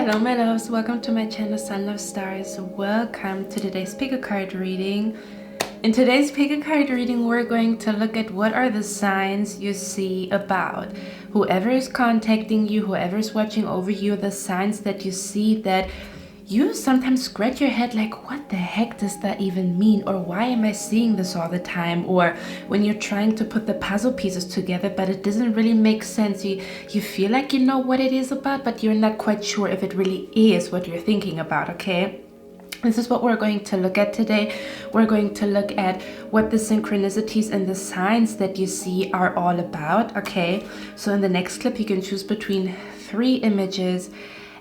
Hello my loves, welcome to my channel Sun Love Stars. Welcome to today's pick a card reading. In today's pick a card reading, we're going to look at what are the signs you see about whoever is contacting you, whoever is watching over you, the signs that you see that you sometimes scratch your head like, what the heck does that even mean? Or why am I seeing this all the time? Or when you're trying to put the puzzle pieces together, but it doesn't really make sense. You feel like you know what it is about, but you're not quite sure if it really is what you're thinking about, okay? This is what we're going to look at today. We're going to look at what the synchronicities and the signs that you see are all about, okay? So in the next clip, you can choose between 3 images.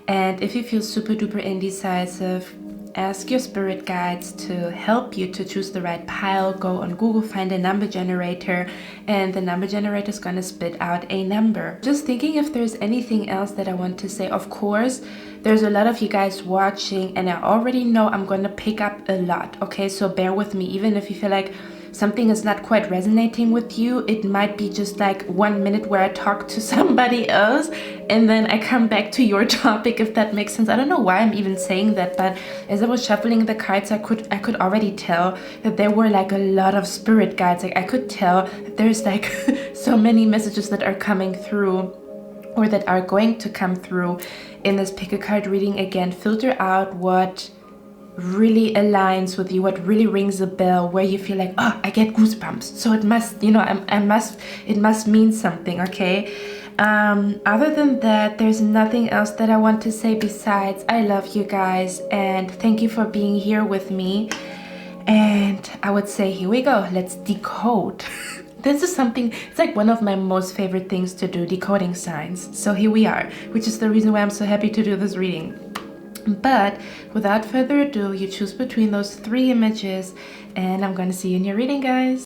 And if you feel super duper indecisive, ask your spirit guides to help you to choose the right pile. Go on Google, find a number generator, and the number generator is going to spit out a number. Just thinking if there's anything else that I want to say. Of course, there's a lot of you guys watching, and I already know I'm going to pick up a lot, okay? So bear with me, even if you feel like something is not quite resonating with you. It might be just like 1 minute where I talk to somebody else and then I come back to your topic, if that makes sense. I don't know why I'm even saying that, but as I was shuffling the cards, I could already tell that there were like a lot of spirit guides. Like I could tell that there's like so many messages that are coming through or that are going to come through in this pick a card reading. Again, filter out what really aligns with you, what really rings a bell, where you feel like, oh, I get goosebumps, so it must, you know, it must mean something, okay? Other than that, there's nothing else that I want to say besides I love you guys and thank you for being here with me. And I would say, here we go, let's decode. This is something, it's like one of my most favorite things to do, decoding signs. So here we are, which is the reason why I'm so happy to do this reading. But without further ado, you choose between those 3 images and I'm going to see you in your reading, guys.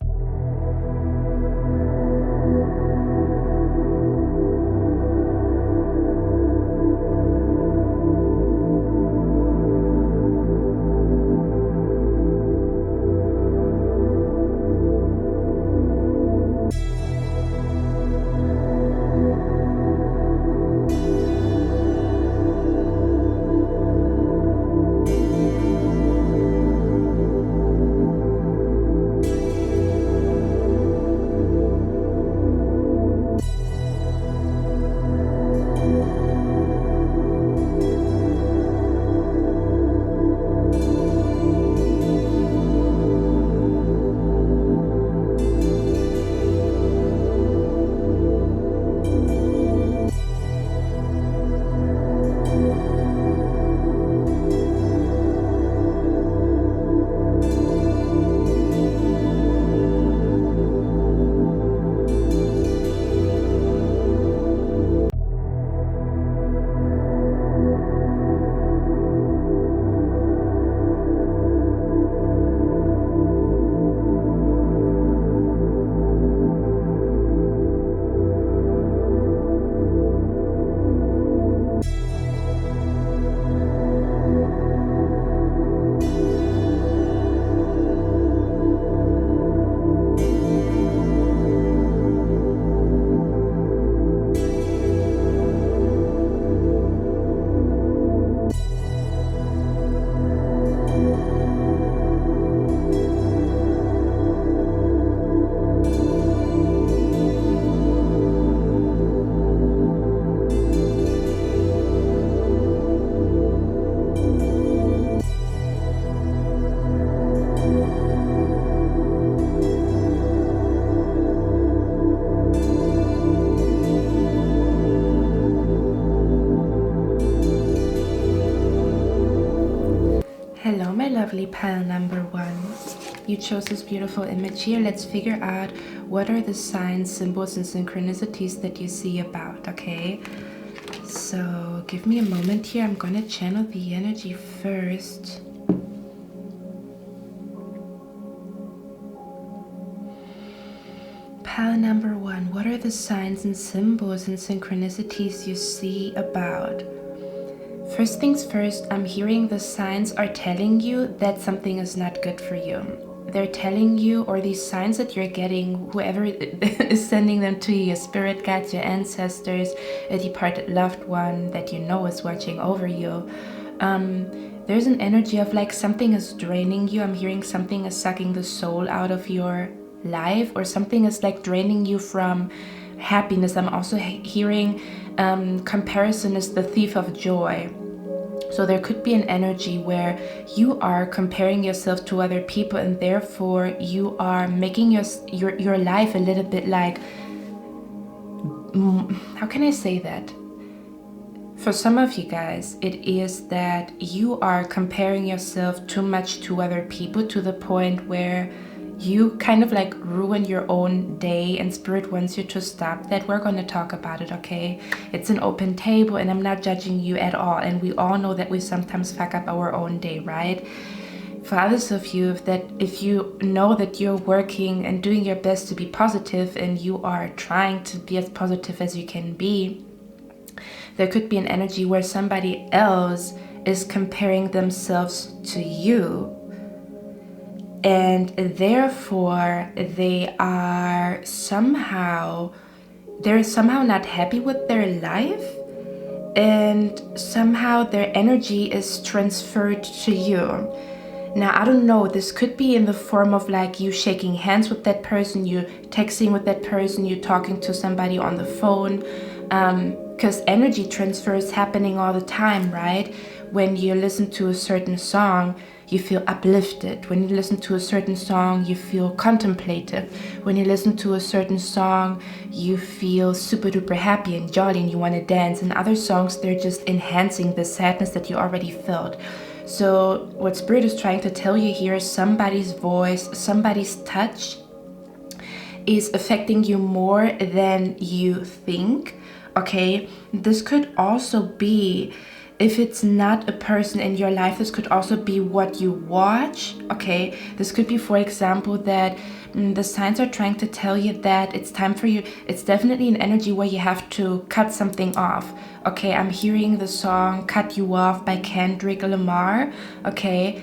Hello my lovely pile number 1. You chose this beautiful image here. Let's figure out what are the signs, symbols, and synchronicities that you see about, okay? So give me a moment here. I'm gonna channel the energy first. Pile number 1, what are the signs and symbols and synchronicities you see about? First things first, I'm hearing the signs are telling you that something is not good for you. they're telling you, or these signs that you're getting, whoever is sending them to you, your spirit guides, your ancestors, a departed loved one that you know is watching over you. There's an energy of like something is draining you. I'm hearing something is sucking the soul out of your life, or something is like draining you from happiness. I'm also hearing comparison is the thief of joy. So there could be an energy where you are comparing yourself to other people, and therefore you are making your life a little bit like, how can I say that? For some of you guys, it is that you are comparing yourself too much to other people, to the point where you kind of like ruin your own day, and Spirit wants you to stop that. We're going to talk about it, okay? It's an open table, and I'm not judging you at all. And we all know that we sometimes fuck up our own day, right? For others of you, if you know that you're working and doing your best to be positive, and you are trying to be as positive as you can be, there could be an energy where somebody else is comparing themselves to you, and therefore they're somehow not happy with their life, and somehow their energy is transferred to you. Now, I don't know, this could be in the form of like you shaking hands with that person, you texting with that person, you talking to somebody on the phone, because energy transfer is happening all the time, right? When you listen to a certain song, you feel uplifted. When you listen to a certain song, you feel contemplative. When you listen to a certain song, you feel super duper happy and jolly and you want to dance. And other songs, they're just enhancing the sadness that you already felt. So what Spirit is trying to tell you here is somebody's voice, somebody's touch is affecting you more than you think, okay? This could also be, if it's not a person in your life, this could also be what you watch, okay? This could be, for example, that the signs are trying to tell you that it's time for you. It's definitely an energy where you have to cut something off, okay? I'm hearing the song Cut You Off by Kendrick Lamar, okay?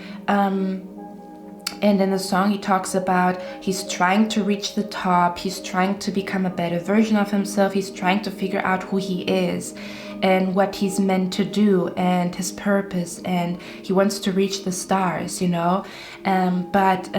And in the song, he talks about he's trying to reach the top. He's trying to become a better version of himself. He's trying to figure out who he is and what he's meant to do and his purpose. And he wants to reach the stars, you know. But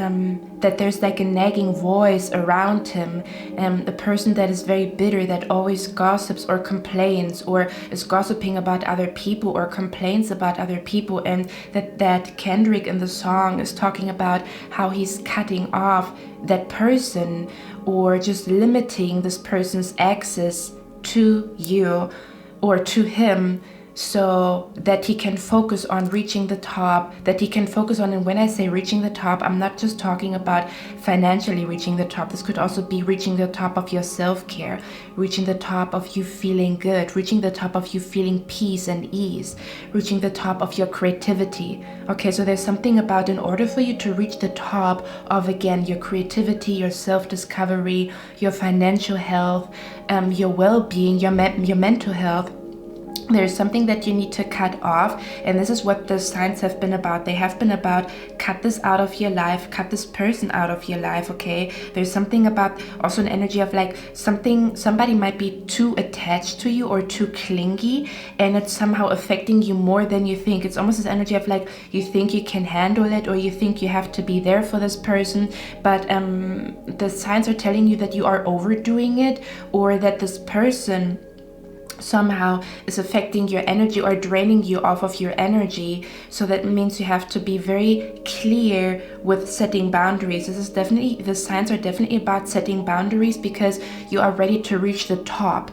that there's like a nagging voice around him, a person that is very bitter, that always gossips or complains or is gossiping about other people or complains about other people. And that Kendrick in the song is talking about how he's cutting off that person or just limiting this person's access to you or to him, so that he can focus on reaching the top, that he can focus on, and when I say reaching the top, I'm not just talking about financially reaching the top. This could also be reaching the top of your self-care, reaching the top of you feeling good, reaching the top of you feeling peace and ease, reaching the top of your creativity. Okay, so there's something about, in order for you to reach the top of, again, your creativity, your self-discovery, your financial health, your well-being, your mental health, there's something that you need to cut off. And this is what the signs have been about. They have been about, cut this out of your life, cut this person out of your life, okay? There's something about, also an energy of like somebody might be too attached to you or too clingy, and it's somehow affecting you more than you think. It's almost this energy of like, you think you can handle it, or you think you have to be there for this person, but the signs are telling you that you are overdoing it, or that this person somehow is affecting your energy or draining you off of your energy. So that means you have to be very clear with setting boundaries. The signs are definitely about setting boundaries, because you are ready to reach the top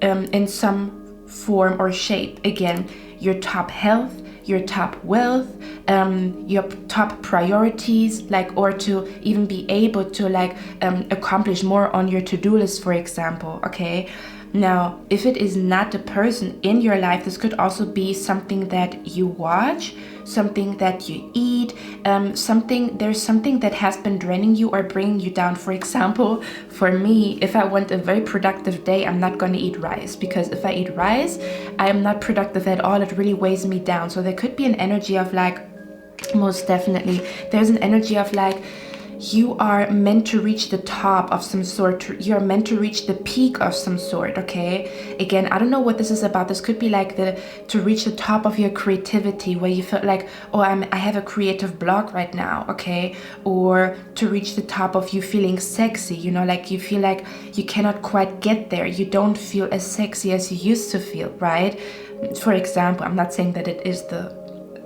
in some form or shape. Again, your top health, your top wealth, your top priorities, like, or to even be able to like accomplish more on your to-do list, for example, okay? Now, if it is not a person in your life, this could also be something that you watch, something that you eat, there's something that has been draining you or bringing you down. For example, for me, if I want a very productive day, I'm not going to eat rice, because if I eat rice, I am not productive at all. It really weighs me down. So there could be an energy of like, Most definitely. There's an energy of like, you are meant to reach the top of some sort. You're meant to reach the peak of some sort, okay? Again, I don't know what this is about. This could be like to reach the top of your creativity, where you feel like, oh, I have a creative block right now, okay? Or to reach the top of you feeling sexy, you know, like you feel like you cannot quite get there. You don't feel as sexy as you used to feel, right? For example, I'm not saying that it is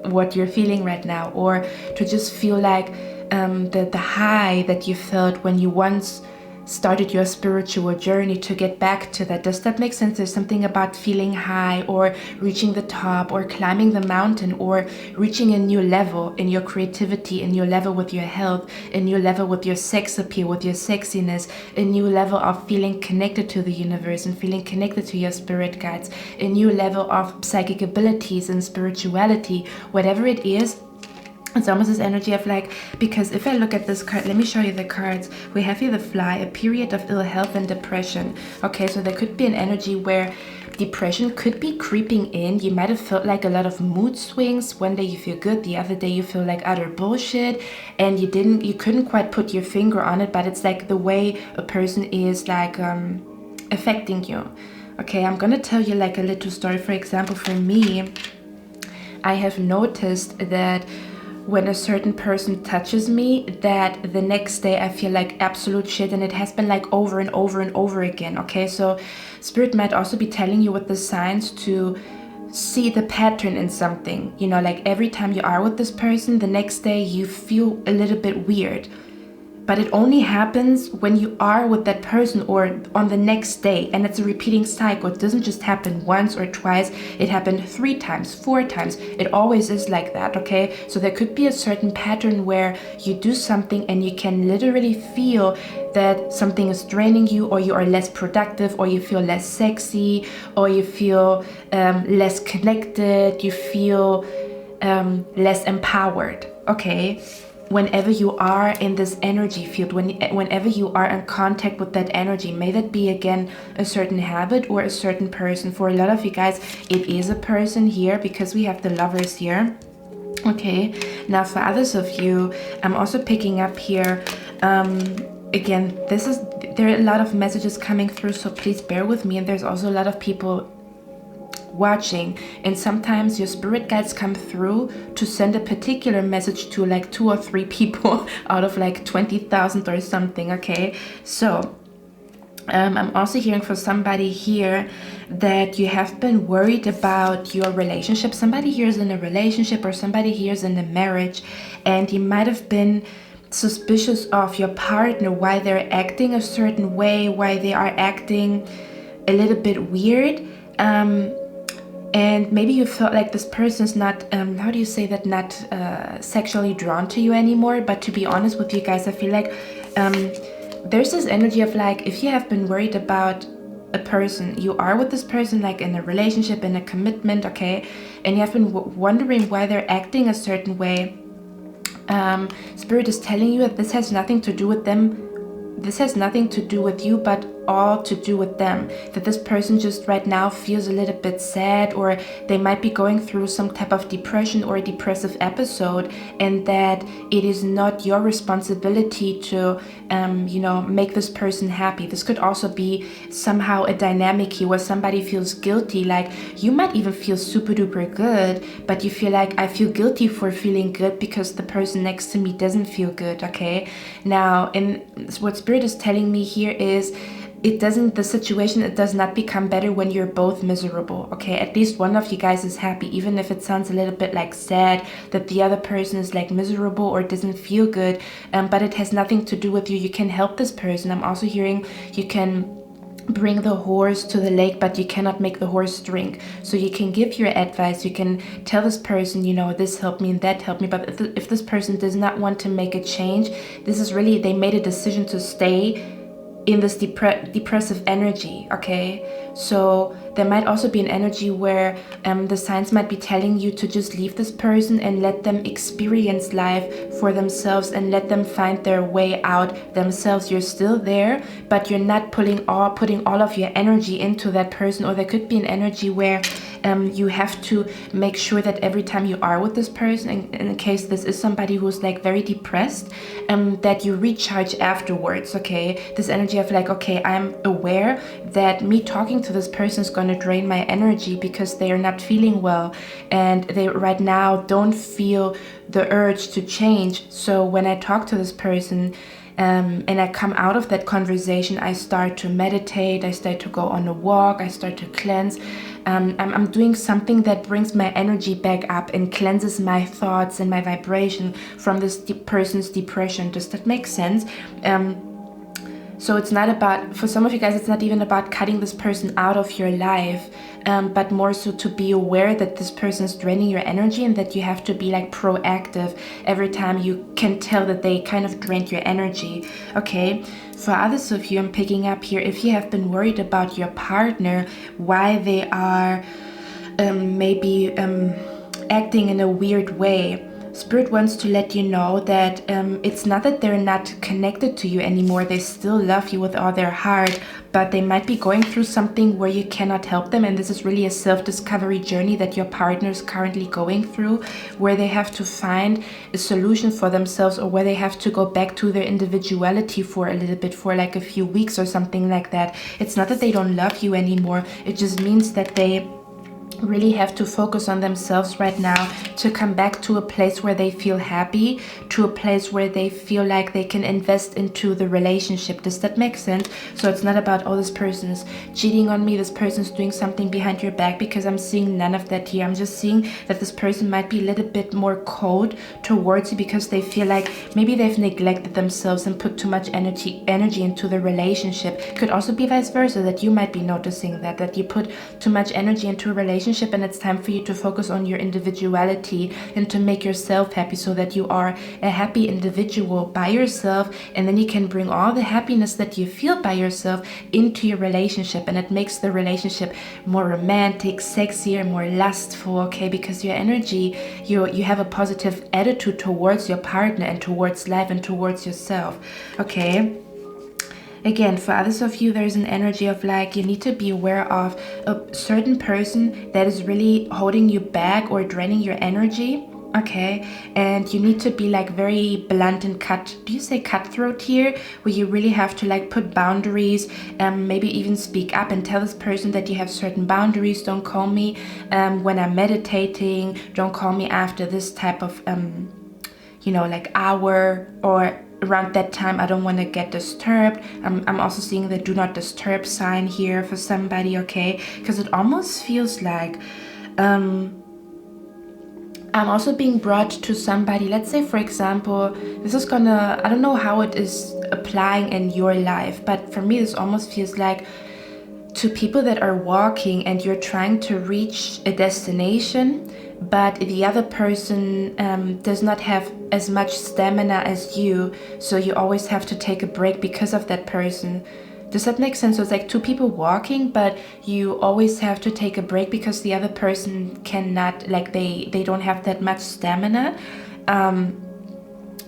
what you're feeling right now, or to just feel like the high that you felt when you once started your spiritual journey, to get back to that. Does that make sense? There's something about feeling high, or reaching the top, or climbing the mountain, or reaching a new level in your creativity, a new level with your health, a new level with your sex appeal, with your sexiness, a new level of feeling connected to the universe and feeling connected to your spirit guides, a new level of psychic abilities and spirituality, whatever it is. It's almost this energy of like, because if I look at this card, let me show you the cards. We have here the Fly, a period of ill health and depression. Okay, so there could be an energy where depression could be creeping in. You might have felt like a lot of mood swings. One day you feel good, the other day you feel like utter bullshit, and you couldn't quite put your finger on it, but it's like the way a person is like affecting you. Okay, I'm gonna tell you like a little story. For example, for me, I have noticed that when a certain person touches me, that the next day I feel like absolute shit, and it has been like over and over and over again. Okay, so spirit might also be telling you with the signs to see the pattern in something, you know, like every time you are with this person, the next day you feel a little bit weird. But it only happens when you are with that person or on the next day, and it's a repeating cycle. It doesn't just happen once or twice, it happened 3 times, 4 times. It always is like that, okay? So there could be a certain pattern where you do something and you can literally feel that something is draining you, or you are less productive, or you feel less sexy, or you feel less connected, you feel less empowered, okay? Whenever you are in this energy field, whenever you are in contact with that energy, may that be again a certain habit or a certain person. For a lot of you guys, it is a person here, because we have the Lovers here. Okay, now for others of you, I'm also picking up here, again, there are a lot of messages coming through, so please bear with me. And there's also a lot of people watching, and sometimes your spirit guides come through to send a particular message to like 2 or 3 people out of like 20,000 or something. Okay, so I'm also hearing for somebody here that you have been worried about your relationship. Somebody here is in a relationship, or somebody here is in a marriage, and you might have been suspicious of your partner, why they're acting a certain way, why they are acting a little bit weird. And maybe you felt like this person's not, how do you say that, not sexually drawn to you anymore. But to be honest with you guys, I feel like there's this energy of like, if you have been worried about a person, you are with this person like in a relationship, in a commitment, okay, and you have been wondering why they're acting a certain way, Spirit is telling you that this has nothing to do with them. This has nothing to do with you, but all to do with them. That this person just right now feels a little bit sad, or they might be going through some type of depression or a depressive episode, and that it is not your responsibility to make this person happy. This could also be somehow a dynamic here where somebody feels guilty. Like you might even feel super duper good, but you feel like, I feel guilty for feeling good because the person next to me doesn't feel good. Okay, now, and what Spirit is telling me here is, the situation does not become better when you're both miserable. Okay, at least one of you guys is happy, even if it sounds a little bit like sad that the other person is like miserable or doesn't feel good, but it has nothing to do with you. You can help this person. I'm also hearing you can bring the horse to the lake, but you cannot make the horse drink. So you can give your advice, you can tell this person, this helped me and that helped me, but if this person does not want to make a change, this is really, they made a decision to stay in this depressive energy. Okay, so there might also be an energy where the signs might be telling you to just leave this person and let them experience life for themselves and let them find their way out themselves. You're still there, but you're not putting all of your energy into that person. Or there could be an energy where You have to make sure that every time you are with this person, in case this is somebody who's like very depressed, that you recharge afterwards, okay? This energy of like, okay, I'm aware that me talking to this person is going to drain my energy because they are not feeling well and they right now don't feel the urge to change. So when I talk to this person, and I come out of that conversation, I start to meditate, I start to go on a walk, I start to cleanse. I'm doing something that brings my energy back up and cleanses my thoughts and my vibration from this person's depression. Does that make sense? So it's not about, for some of you guys, it's not even about cutting this person out of your life, but more so to be aware that this person is draining your energy and that you have to be like proactive every time you can tell that they kind of drained your energy, okay? For others of you, I'm picking up here, if you have been worried about your partner, why they are maybe acting in a weird way, Spirit wants to let you know that it's not that they're not connected to you anymore. They still love you with all their heart, but they might be going through something where you cannot help them. And this is really a self-discovery journey that your partner is currently going through, where they have to find a solution for themselves, or where they have to go back to their individuality for a little bit, for like a few weeks or something like that. It's not that they don't love you anymore. It just means that they really have to focus on themselves right now to come back to a place where they feel happy, to a place where they feel like they can invest into the relationship. Does that make sense? So it's not about, oh, this person's cheating on me, this person's doing something behind your back, because I'm seeing none of that here. I'm just seeing that this person might be a little bit more cold towards you because they feel like maybe they've neglected themselves and put too much energy into the relationship. Could also be vice versa, that you might be noticing that you put too much energy into a relationship and it's time for you to focus on your individuality and to make yourself happy, so that you are a happy individual by yourself, and then you can bring all the happiness that you feel by yourself into your relationship, and it makes the relationship more romantic, sexier, more lustful, okay? Because your energy, you have a positive attitude towards your partner and towards life and towards yourself, okay? Again, for others of you, there's an energy of like, you need to be aware of a certain person that is really holding you back or draining your energy, okay? And you need to be like very blunt and do you say cutthroat here? Where you really have to like put boundaries, maybe even speak up and tell this person that you have certain boundaries. Don't call me when I'm meditating. Don't call me after this type of, like hour, or around that time I don't want to get disturbed. I'm also seeing the do not disturb sign here for somebody, okay? Because it almost feels like I'm also being brought to somebody. Let's say, for example, this is I don't know how it is applying in your life, but for me this almost feels like to people that are walking and you're trying to reach a destination, but the other person does not have as much stamina as you, so you always have to take a break because of that person. Does that make sense? So it's like two people walking, but you always have to take a break because the other person cannot, like they don't have that much stamina.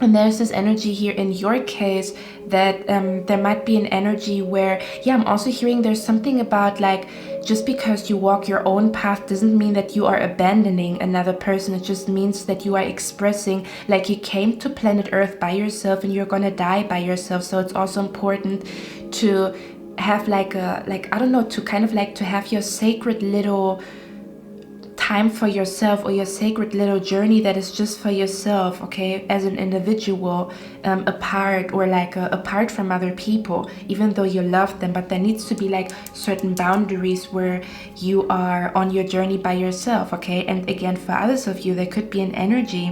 And there's this energy here in your case that there might be an energy where, I'm also hearing there's something about like, just because you walk your own path doesn't mean that you are abandoning another person. It just means that you are expressing, like you came to planet Earth by yourself and you're gonna die by yourself. So it's also important to have to kind of like to have your sacred little time for yourself, or your sacred little journey that is just for yourself, okay, as an individual, apart from other people, even though you love them. But there needs to be like certain boundaries where you are on your journey by yourself, okay? And again, for others of you, there could be an energy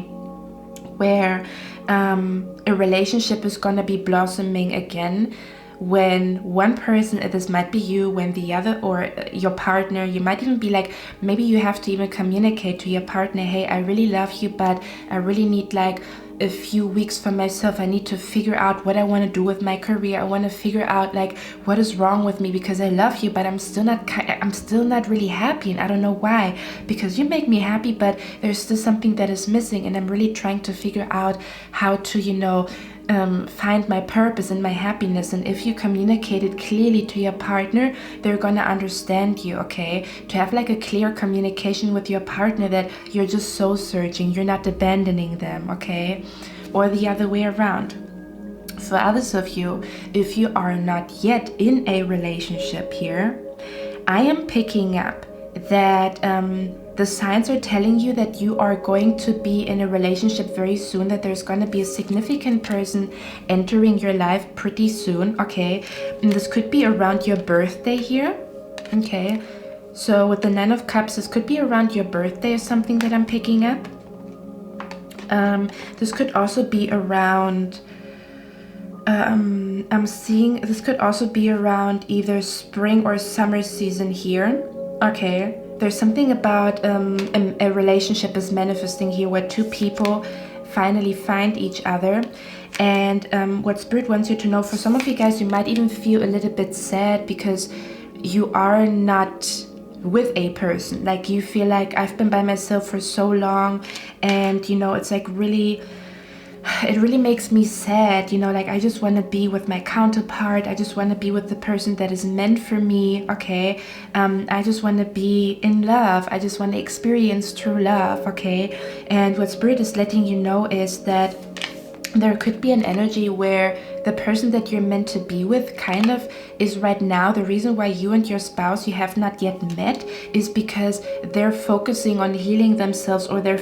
where a relationship is gonna be blossoming again, when one person, this might be you, when the other, or your partner, you might even be like, maybe you have to even communicate to your partner, hey, I really love you, but I really need like a few weeks for myself. I need to figure out what I want to do with my career. I want to figure out like what is wrong with me, because I love you, but I'm still not really happy, and I don't know why, because you make me happy, but there's still something that is missing, and I'm really trying to figure out how to find my purpose and my happiness. And if you communicate it clearly to your partner, they're gonna understand you, okay? To have like a clear communication with your partner that you're just soul searching, you're not abandoning them, okay? Or the other way around. For others of you, if you are not yet in a relationship here, I am picking up that the signs are telling you that you are going to be in a relationship very soon, that there's going to be a significant person entering your life pretty soon, okay? And this could be around your birthday here, okay? So with the Nine of Cups, this could be around your birthday or something that I'm picking up. This could also be around... I'm seeing this could also be around either spring or summer season here. Okay, there's something about a relationship is manifesting here where two people finally find each other. And what Spirit wants you to know, for some of you guys, you might even feel a little bit sad because you are not with a person. Like you feel like, I've been by myself for so long, and you know, it's like really... it really makes me sad, you know, like I just want to be with my counterpart. I just want to be with the person that is meant for me, okay? I just want to be in love. I just want to experience true love, okay? And what Spirit is letting you know is that there could be an energy where the person that you're meant to be with kind of is right now. The reason why you and your spouse, you have not yet met, is because they're focusing on healing themselves, or they're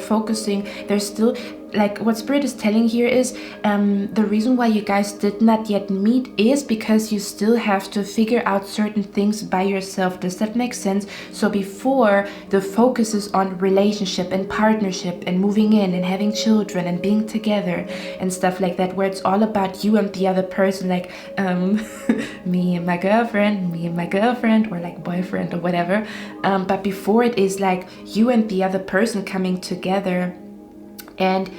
still, like what Spirit is telling here is the reason why you guys did not yet meet is because you still have to figure out certain things by yourself. Does that make sense? So before, the focus is on relationship and partnership and moving in and having children and being together and stuff like that, where it's all about you and the other person, like me and my girlfriend, or like boyfriend or whatever. But before, it is like you and the other person coming together. And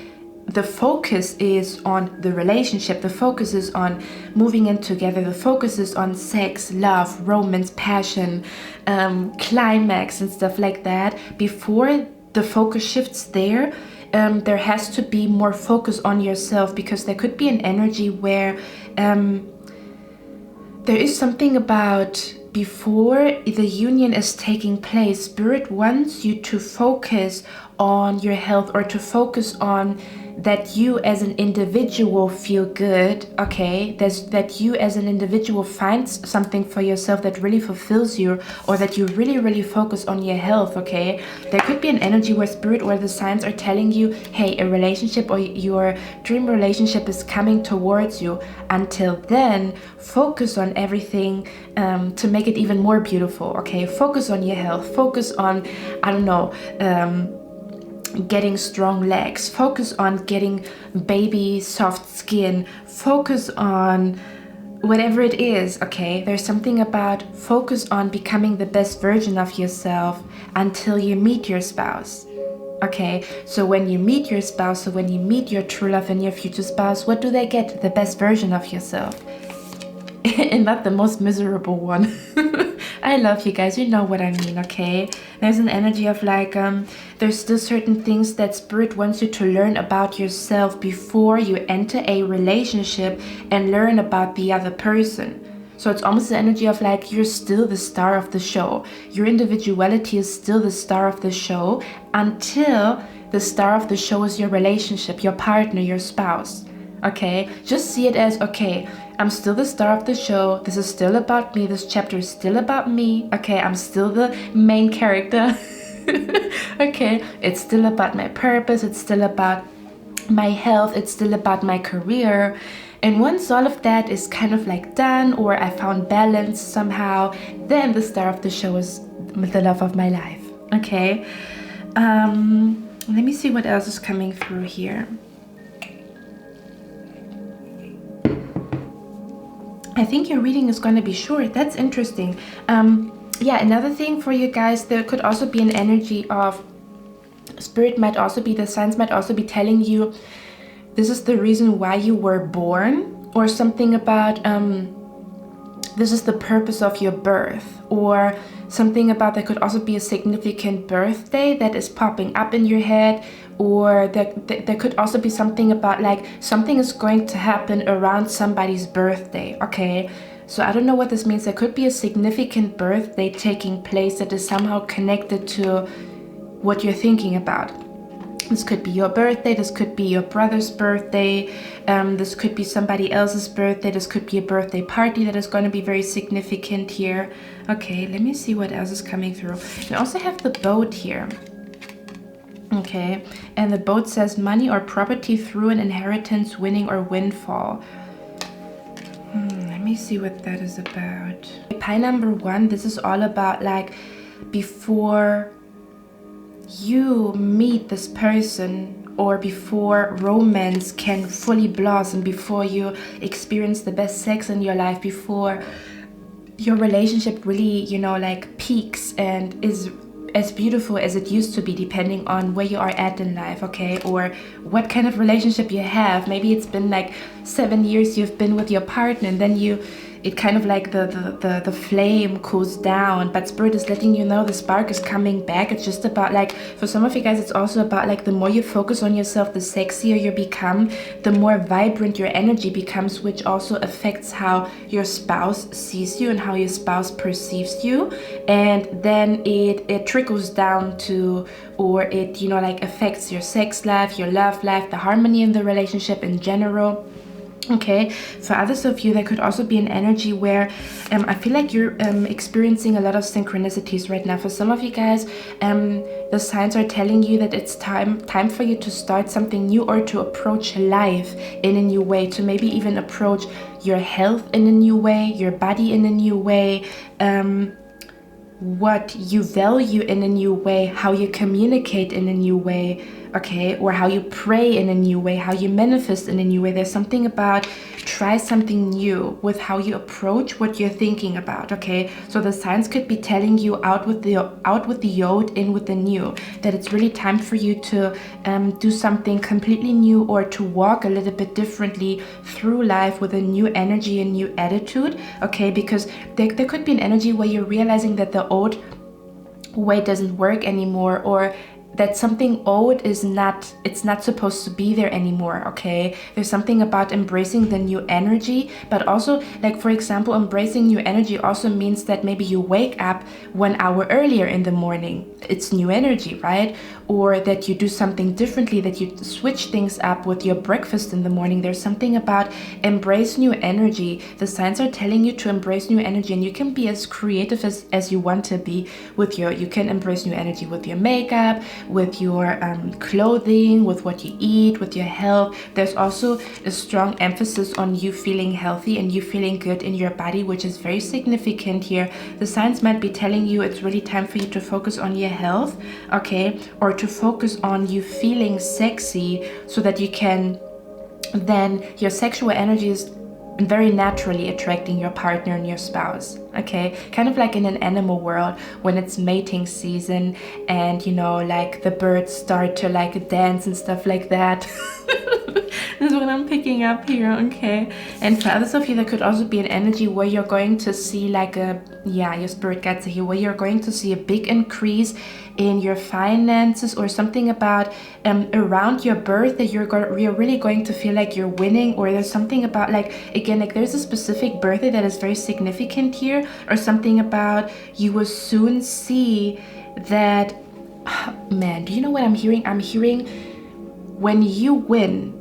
the focus is on the relationship, the focus is on moving in together, the focus is on sex, love, romance, passion, climax and stuff like that. Before the focus shifts there, there has to be more focus on yourself, because there could be an energy where there is something about before the union is taking place, Spirit wants you to focus on your health, or to focus on that you as an individual feel good, okay? That you as an individual find something for yourself that really fulfills you, or that you really focus on your health, okay? There could be an energy where Spirit or the signs are telling you, hey, a relationship or your dream relationship is coming towards you. Until then, focus on everything to make it even more beautiful, okay? Focus on your health, focus on, I don't know, getting strong legs, focus on getting baby soft skin, focus on whatever it is, okay? There's something about focus on becoming the best version of yourself until you meet your spouse, okay? So when you meet your spouse, so when you meet your true love and your future spouse, what do they get? The best version of yourself. And not the most miserable one. I love you guys, you know what I mean, okay? There's an energy of like, there's still certain things that Spirit wants you to learn about yourself before you enter a relationship and learn about the other person. So it's almost the energy of like, you're still the star of the show. Your individuality is still the star of the show until the star of the show is your relationship, your partner, your spouse. Okay, just see it as, okay, I'm still the star of the show. This is still about me. This chapter is still about me. Okay, I'm still the main character. Okay, it's still about my purpose. It's still about my health. It's still about my career. And once all of that is kind of like done, or I found balance somehow, then the star of the show is the love of my life. Okay, let me see what else is coming through here. I think your reading is going to be short. That's interesting. Yeah, another thing for you guys, there could also be an energy of Spirit might also be, the signs might also be telling you this is the reason why you were born, or something about this is the purpose of your birth, or something about that could also be a significant birthday that is popping up in your head, or there could also be something about like something is going to happen around somebody's birthday, okay? So I don't know what this means. There could be a significant birthday taking place that is somehow connected to what you're thinking about. This could be your birthday, this could be your brother's birthday, this could be somebody else's birthday, this could be a birthday party that is going to be very significant here. Okay, let me see what else is coming through. We also have the boat here. Okay, and the boat says money or property through an inheritance, winning or windfall. Let me see what that is about. Pie number 1, this is all about like before you meet this person, or before romance can fully blossom, before you experience the best sex in your life, before your relationship really, you know, like peaks and is as beautiful as it used to be, depending on where you are at in life, okay? Or what kind of relationship you have. Maybe it's been like 7 years you've been with your partner, and then it kind of like the flame cools down, but spirit is letting you know the spark is coming back. It's just about like, for some of you guys, it's also about like the more you focus on yourself, the sexier you become, the more vibrant your energy becomes, which also affects how your spouse sees you and how your spouse perceives you. And then it trickles down to, or it, you know, like affects your sex life, your love life, the harmony in the relationship in general. Okay, for others of you, there could also be an energy where I feel like you're experiencing a lot of synchronicities right now. For some of you guys, the signs are telling you that it's time for you to start something new, or to approach life in a new way, to maybe even approach your health in a new way, your body in a new way, what you value in a new way, how you communicate in a new way, okay, or how you pray in a new way, how you manifest in a new way. There's something about try something new with how you approach what you're thinking about, okay? So the signs could be telling you out with the old, in with the new, that it's really time for you to do something completely new, or to walk a little bit differently through life with a new energy and new attitude, okay? Because there could be an energy where you're realizing that the old way doesn't work anymore, or that something old is not, it's not supposed to be there anymore, okay? There's something about embracing the new energy, but also, like, for example, embracing new energy also means that maybe you wake up 1 hour earlier in the morning. It's new energy, right? Or that you do something differently, that you switch things up with your breakfast in the morning. There's something about embrace new energy. The signs are telling you to embrace new energy, and you can be as creative as you want to be with you can embrace new energy with your makeup, with your clothing, with what you eat, with your health. There's also a strong emphasis on you feeling healthy and you feeling good in your body, which is very significant here. The signs might be telling you it's really time for you to focus on your health, okay, or to focus on you feeling sexy, so that you can then, your sexual energy is very naturally attracting your partner and your spouse, okay? Kind of like in an animal world when it's mating season, and you know, like the birds start to like dance and stuff like that. This is what I'm picking up here, okay? And for others of you, there could also be an energy where you're going to see like your spirit guides are here, where you're going to see a big increase in your finances, or something about around your birth, that you're really going to feel like you're winning, or there's something about like, again, like there's a specific birthday that is very significant here, or something about you will soon see that, man, do you know what I'm hearing? I'm hearing when you win.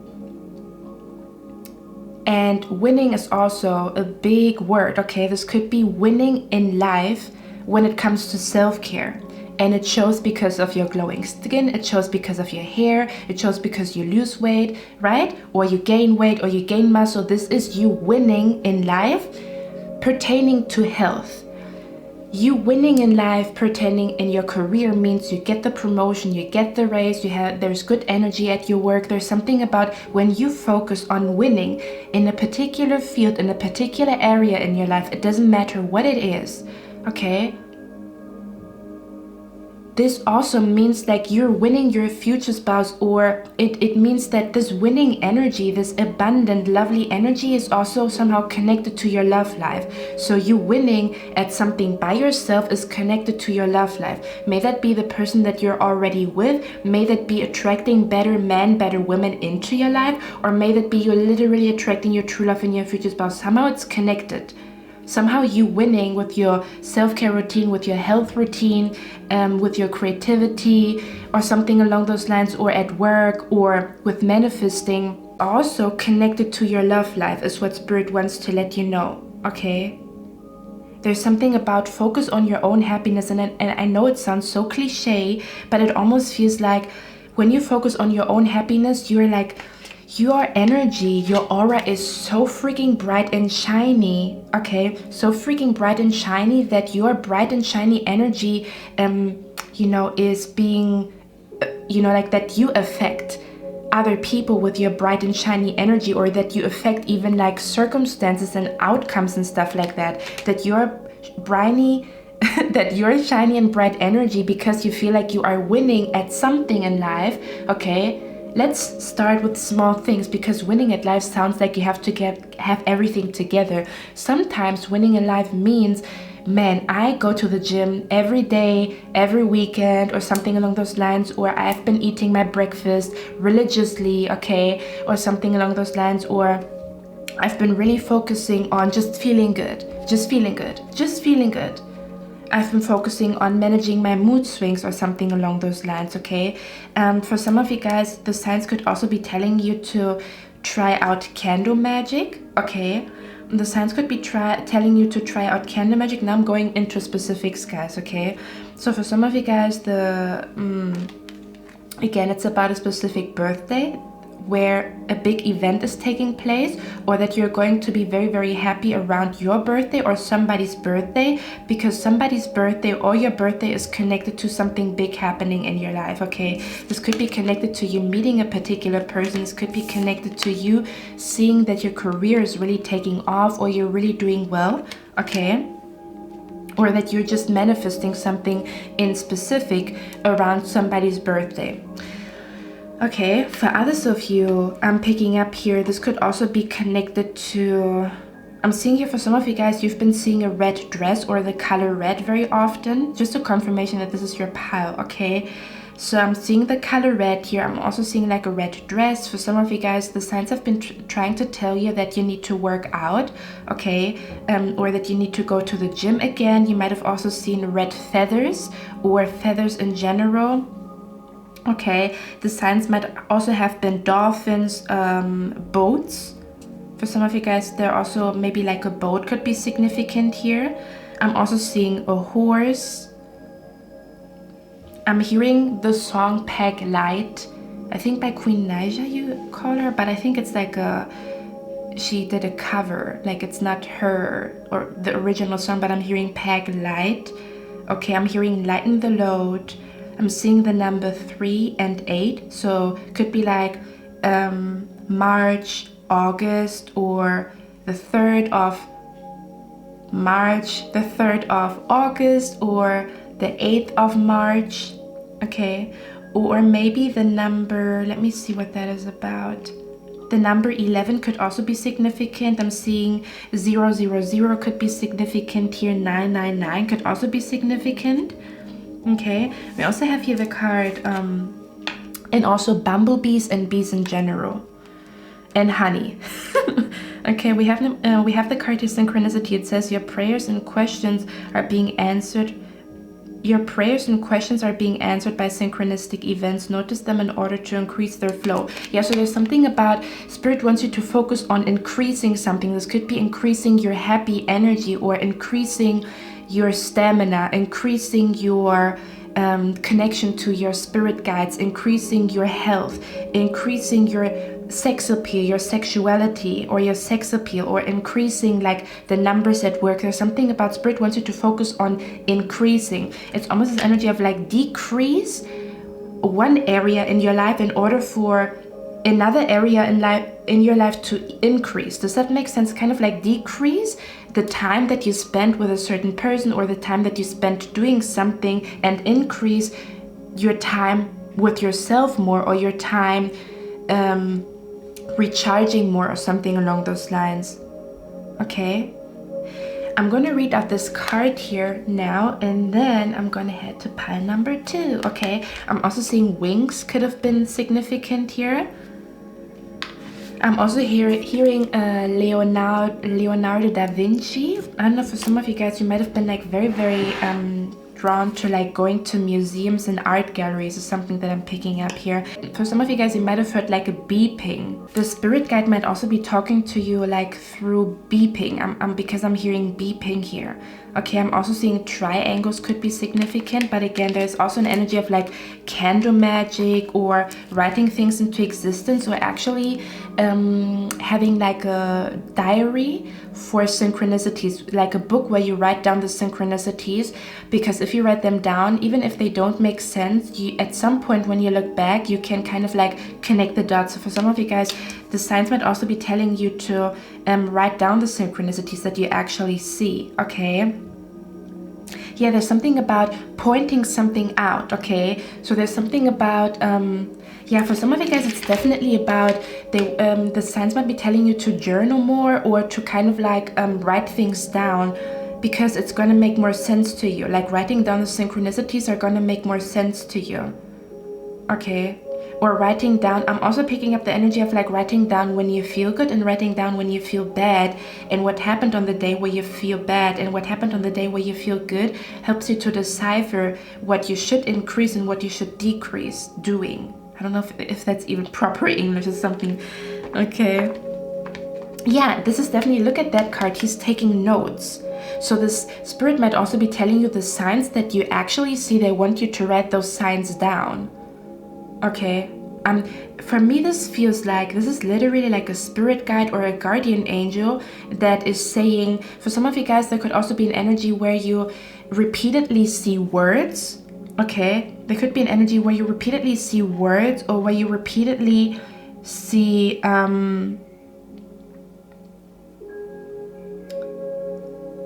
And winning is also a big word, okay? This could be winning in life when it comes to self-care. And it shows because of your glowing skin, it shows because of your hair, it shows because you lose weight, right? Or you gain weight, or you gain muscle. This is you winning in life pertaining to health. You winning in life pertaining in your career means you get the promotion, you get the raise, there's good energy at your work. There's something about when you focus on winning in a particular field, in a particular area in your life, it doesn't matter what it is, okay? this also means like you're winning your future spouse, or it means that this winning energy, this abundant, lovely energy is also somehow connected to your love life. So you winning at something by yourself is connected to your love life. May that be the person that you're already with, may that be attracting better men, better women into your life, or may that be you're literally attracting your true love and your future spouse. Somehow it's connected. Somehow you winning with your self-care routine, with your health routine, with your creativity or something along those lines, or at work, or with manifesting, also connected to your love life is what Spirit wants to let you know, okay? There's something about focus on your own happiness, and I know it sounds so cliche, but it almost feels like when you focus on your own happiness, you're like, your energy, your aura is so freaking bright and shiny, okay? So freaking bright and shiny that your bright and shiny energy, is being, like that you affect other people with your bright and shiny energy, or that you affect even like circumstances and outcomes and stuff like that. That you're briny, that you're shiny and bright energy because you feel like you are winning at something in life, okay? Let's start with small things, because winning at life sounds like you have to have everything together. Sometimes winning in life means, man, I go to the gym every day, every weekend, or something along those lines, or I've been eating my breakfast religiously, okay, or something along those lines, or I've been really focusing on just feeling good, just feeling good, just feeling good. I've been focusing on managing my mood swings or something along those lines, okay? For some of you guys, the signs could also be telling you to try out candle magic, okay? The signs could be telling you to try out candle magic. Now I'm going into specifics, guys, okay? So for some of you guys, again, it's about a specific birthday where a big event is taking place, or that you're going to be very, very happy around your birthday or somebody's birthday, because somebody's birthday or your birthday is connected to something big happening in your life, okay? This could be connected to you meeting a particular person. This could be connected to you seeing that your career is really taking off, or you're really doing well, okay? Or that you're just manifesting something in specific around somebody's birthday. Okay, for others of you, I'm picking up here, this could also be connected to, I'm seeing here for some of you guys, you've been seeing a red dress or the color red very often. Just a confirmation that this is your pile, okay? So I'm seeing the color red here. I'm also seeing like a red dress. For some of you guys, the signs have been trying to tell you that you need to work out, okay? Or that you need to go to the gym again. You might have also seen red feathers or feathers in general. Okay, the signs might also have been dolphins, boats. For some of you guys, there also maybe like a boat could be significant here. I'm also seeing a horse. I'm hearing the song Peg Light. I think by Queen Naija you call her, but I think it's like she did a cover. Like it's not her or the original song, but I'm hearing Peg Light. Okay, I'm hearing Lighten the Load. I'm seeing the number 3 and 8, so could be like March, August, or the 3rd of March, the 3rd of August, or the 8th of March, okay? Or maybe the number, let me see what that is about. The number 11 could also be significant. I'm seeing 000 could be significant here, 999 could also be significant. Okay, we also have here the card and also bumblebees and bees in general, and honey. Okay, we have the card here, synchronicity. It says your prayers and questions are being answered. Your prayers and questions are being answered by synchronistic events. Notice them in order to increase their flow. Yeah, so there's something about Spirit wants you to focus on increasing something. This could be increasing your happy energy, or increasing your stamina, increasing your connection to your spirit guides, increasing your health, increasing your sex appeal, your sexuality, or your sex appeal, or increasing like the numbers at work. There's something about Spirit wants you to focus on increasing. It's almost this energy of like decrease one area in your life in order for another area in your life to increase. Does that make sense? Kind of like decrease the time that you spend with a certain person or the time that you spend doing something, and increase your time with yourself more, or your time recharging more, or something along those lines. Okay, I'm going to read out this card here now, and then I'm going to head to pile number 2. Okay, I'm also seeing wings could have been significant here. I'm also hearing Leonardo da Vinci. I don't know, for some of you guys, you might have been like very drawn to like going to museums and art galleries, or something that I'm picking up here. For some of you guys, you might have heard like a beeping. The spirit guide might also be talking to you like through beeping. Because I'm hearing beeping here. Okay, I'm also seeing triangles could be significant, but again, there's also an energy of like candle magic, or writing things into existence, or actually having like a diary for synchronicities, like a book where you write down the synchronicities, because if you write them down, even if they don't make sense, at some point when you look back, you can kind of like connect the dots. So for some of you guys, the signs might also be telling you to write down the synchronicities that you actually see. Okay, yeah, there's something about pointing something out. Okay, so there's something about yeah, for some of you guys, it's definitely about the signs might be telling you to journal more, or to kind of like write things down, because it's going to make more sense to you. Like writing down the synchronicities are going to make more sense to you. Okay, or writing down. I'm also picking up the energy of like writing down when you feel good, and writing down when you feel bad, and what happened on the day where you feel bad and what happened on the day where you feel good helps you to decipher what you should increase and what you should decrease doing. I don't know if that's even proper English or something. Okay. Yeah, this is definitely, look at that card. He's taking notes. So this spirit might also be telling you the signs that you actually see. They want you to write those signs down. Okay. For me, this feels like this is literally like a spirit guide or a guardian angel that is saying, for some of you guys, there could also be an energy where you repeatedly see words. Okay, there could be an energy where you repeatedly see words, or where you repeatedly see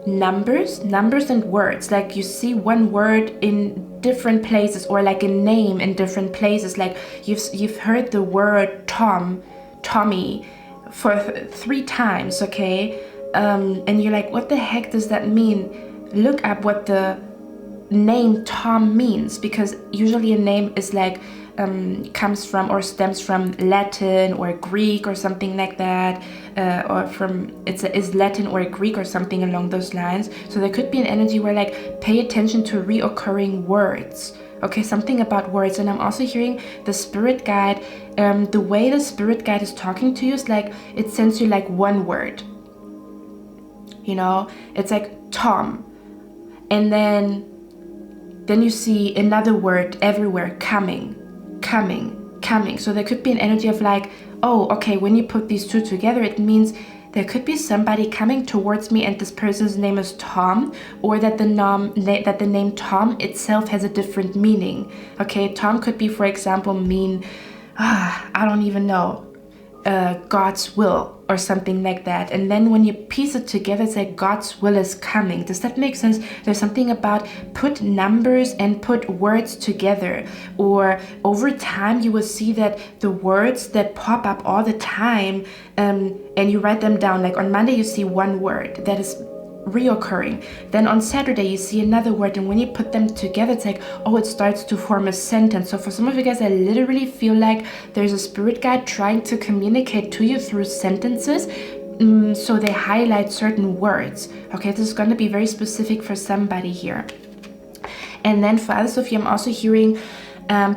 numbers and words. Like you see one word in different places, or like a name in different places. Like you've heard the word Tommy for 3 times. Okay, and you're like, what the heck does that mean? Look up what the name Tom means, because usually a name is like comes from or stems from Latin or Greek or something like that, or from is Latin or Greek or something along those lines. So there could be an energy where like pay attention to reoccurring words. Okay, something about words. And I'm also hearing the spirit guide, the way the spirit guide is talking to you is like it sends you like one word, you know, it's like Tom, and then you see another word everywhere, coming. So there could be an energy of like, oh, okay, when you put these two together, it means there could be somebody coming towards me and this person's name is Tom, or that the name Tom itself has a different meaning. Okay, Tom could be, for example, mean, I don't even know, God's will or something like that. And then when you piece it together, it's like God's will is coming. Does that make sense? There's something about put numbers and put words together, or over time you will see that the words that pop up all the time, and you write them down. Like on Monday you see one word that is reoccurring, then on Saturday you see another word, and when you put them together, it's like, oh, it starts to form a sentence. So for some of you guys, I literally feel like there's a spirit guide trying to communicate to you through sentences, so they highlight certain words. Okay, this is going to be very specific for somebody here. And then for others of you, I'm also hearing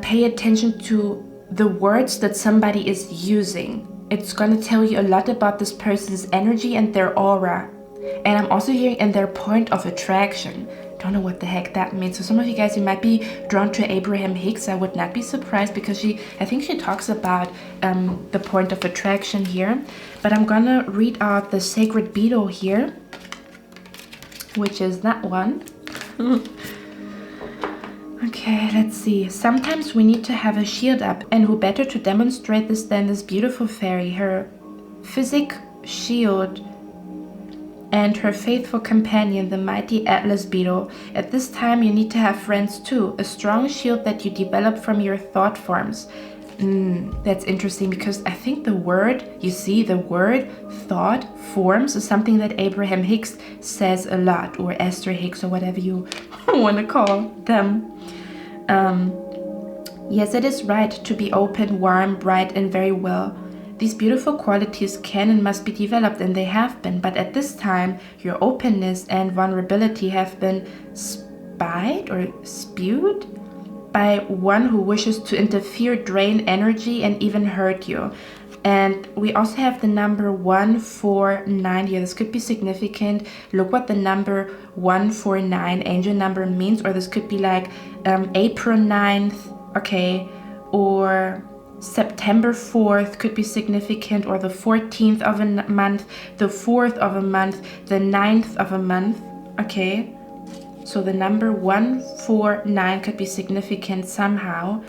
pay attention to the words that somebody is using. It's going to tell you a lot about this person's energy and their aura. And I'm also hearing in their point of attraction. Don't know what the heck that means. So some of you guys, you might be drawn to Abraham Hicks. I would not be surprised, because I think she talks about the point of attraction here. But I'm gonna read out the sacred beetle here, which is that one. Okay. Okay, let's see. Sometimes we need to have a shield up, and who better to demonstrate this than this beautiful fairy, her physic shield and her faithful companion, the mighty Atlas beetle. At this time, you need to have friends too, a strong shield that you develop from your thought forms. That's interesting, because I think the word, you see, the word thought forms is something that Abraham Hicks says a lot, or Esther Hicks, or whatever you want to call them. Yes, it is right to be open, warm, bright, and very well. These beautiful qualities can and must be developed, and they have been, but at this time, your openness and vulnerability have been spied or spewed by one who wishes to interfere, drain energy, and even hurt you. And we also have the number 149 here. This could be significant. Look what the number 149 angel number means, or this could be like April 9th, okay, or September 4th could be significant, or the 14th of a month, the 4th of a month, the 9th of a month, okay? So the number 149 could be significant somehow.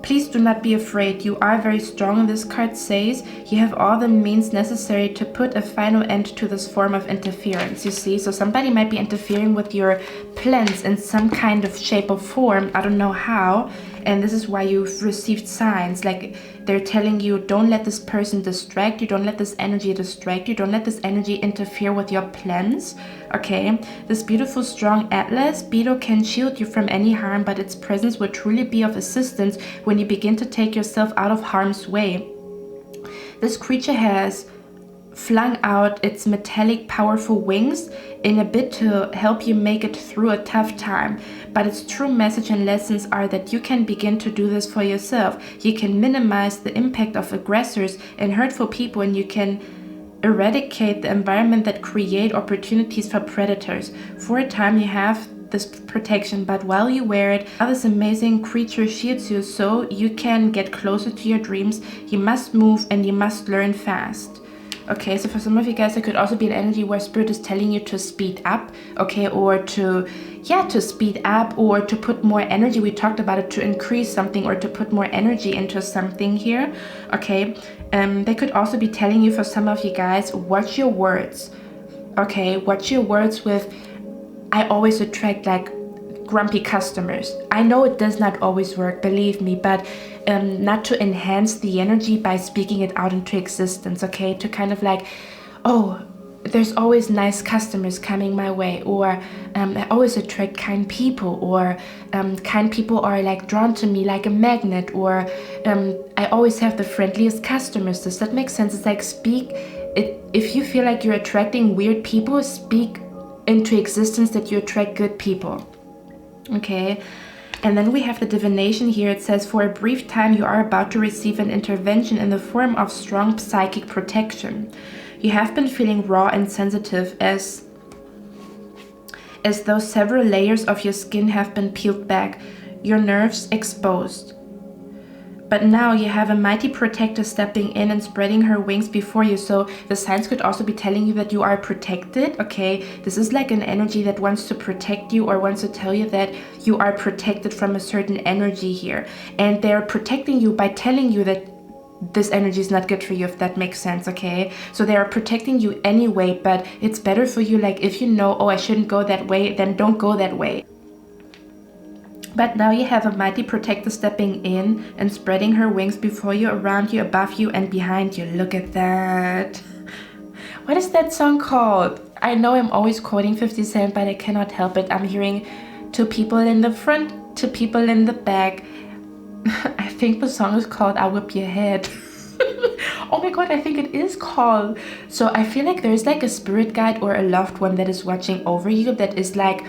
Please do not be afraid. You are very strong, this card says. You have all the means necessary to put a final end to this form of interference, you see. So somebody might be interfering with your plans in some kind of shape or form. I don't know how. And this is why you've received signs. Like they're telling you, don't let this person distract you. Don't let this energy distract you. Don't let this energy interfere with your plans. Okay, this beautiful, strong Atlas beetle can shield you from any harm, but its presence will truly be of assistance when you begin to take yourself out of harm's way. This creature has flung out its metallic, powerful wings in a bid to help you make it through a tough time. But its true message and lessons are that you can begin to do this for yourself. You can minimize the impact of aggressors and hurtful people, and you can eradicate the environment that create opportunities for predators. For a time you have this protection, but while you wear it, this amazing creature shields you so you can get closer to your dreams. You must move and you must learn fast. Okay, so for some of you guys, it could also be an energy where Spirit is telling you to speed up, okay, or to speed up, or to put more energy. We talked about it, to increase something or to put more energy into something here, okay. They could also be telling you, for some of you guys, watch your words, okay, watch your words with, I always attract like grumpy customers. I know it does not always work, believe me, but not to enhance the energy by speaking it out into existence, okay? To kind of like, oh, there's always nice customers coming my way, or I always attract kind people, or kind people are like drawn to me like a magnet, or I always have the friendliest customers. Does that make sense? It's like if you feel like you're attracting weird people, speak into existence that you attract good people. Okay, and then we have the divination here. It says, for a brief time you are about to receive an intervention in the form of strong psychic protection. You have been feeling raw and sensitive, as though several layers of your skin have been peeled back, your nerves exposed. But now you have a mighty protector stepping in and spreading her wings before you. So the signs could also be telling you that you are protected, okay? This is like an energy that wants to protect you, or wants to tell you that you are protected from a certain energy here. And they're protecting you by telling you that this energy is not good for you, if that makes sense, okay? So they are protecting you anyway, but it's better for you, like if you know, oh, I shouldn't go that way, then don't go that way. But now you have a mighty protector stepping in and spreading her wings before you, around you, above you, and behind you. Look at that. What is that song called? I know I'm always quoting 50 Cent, but I cannot help it. I'm hearing two people in the front, two people in the back. I think the song is called I Whip Your Head. Oh my god, I think it is called. So I feel like there's like a spirit guide or a loved one that is watching over you, that is like,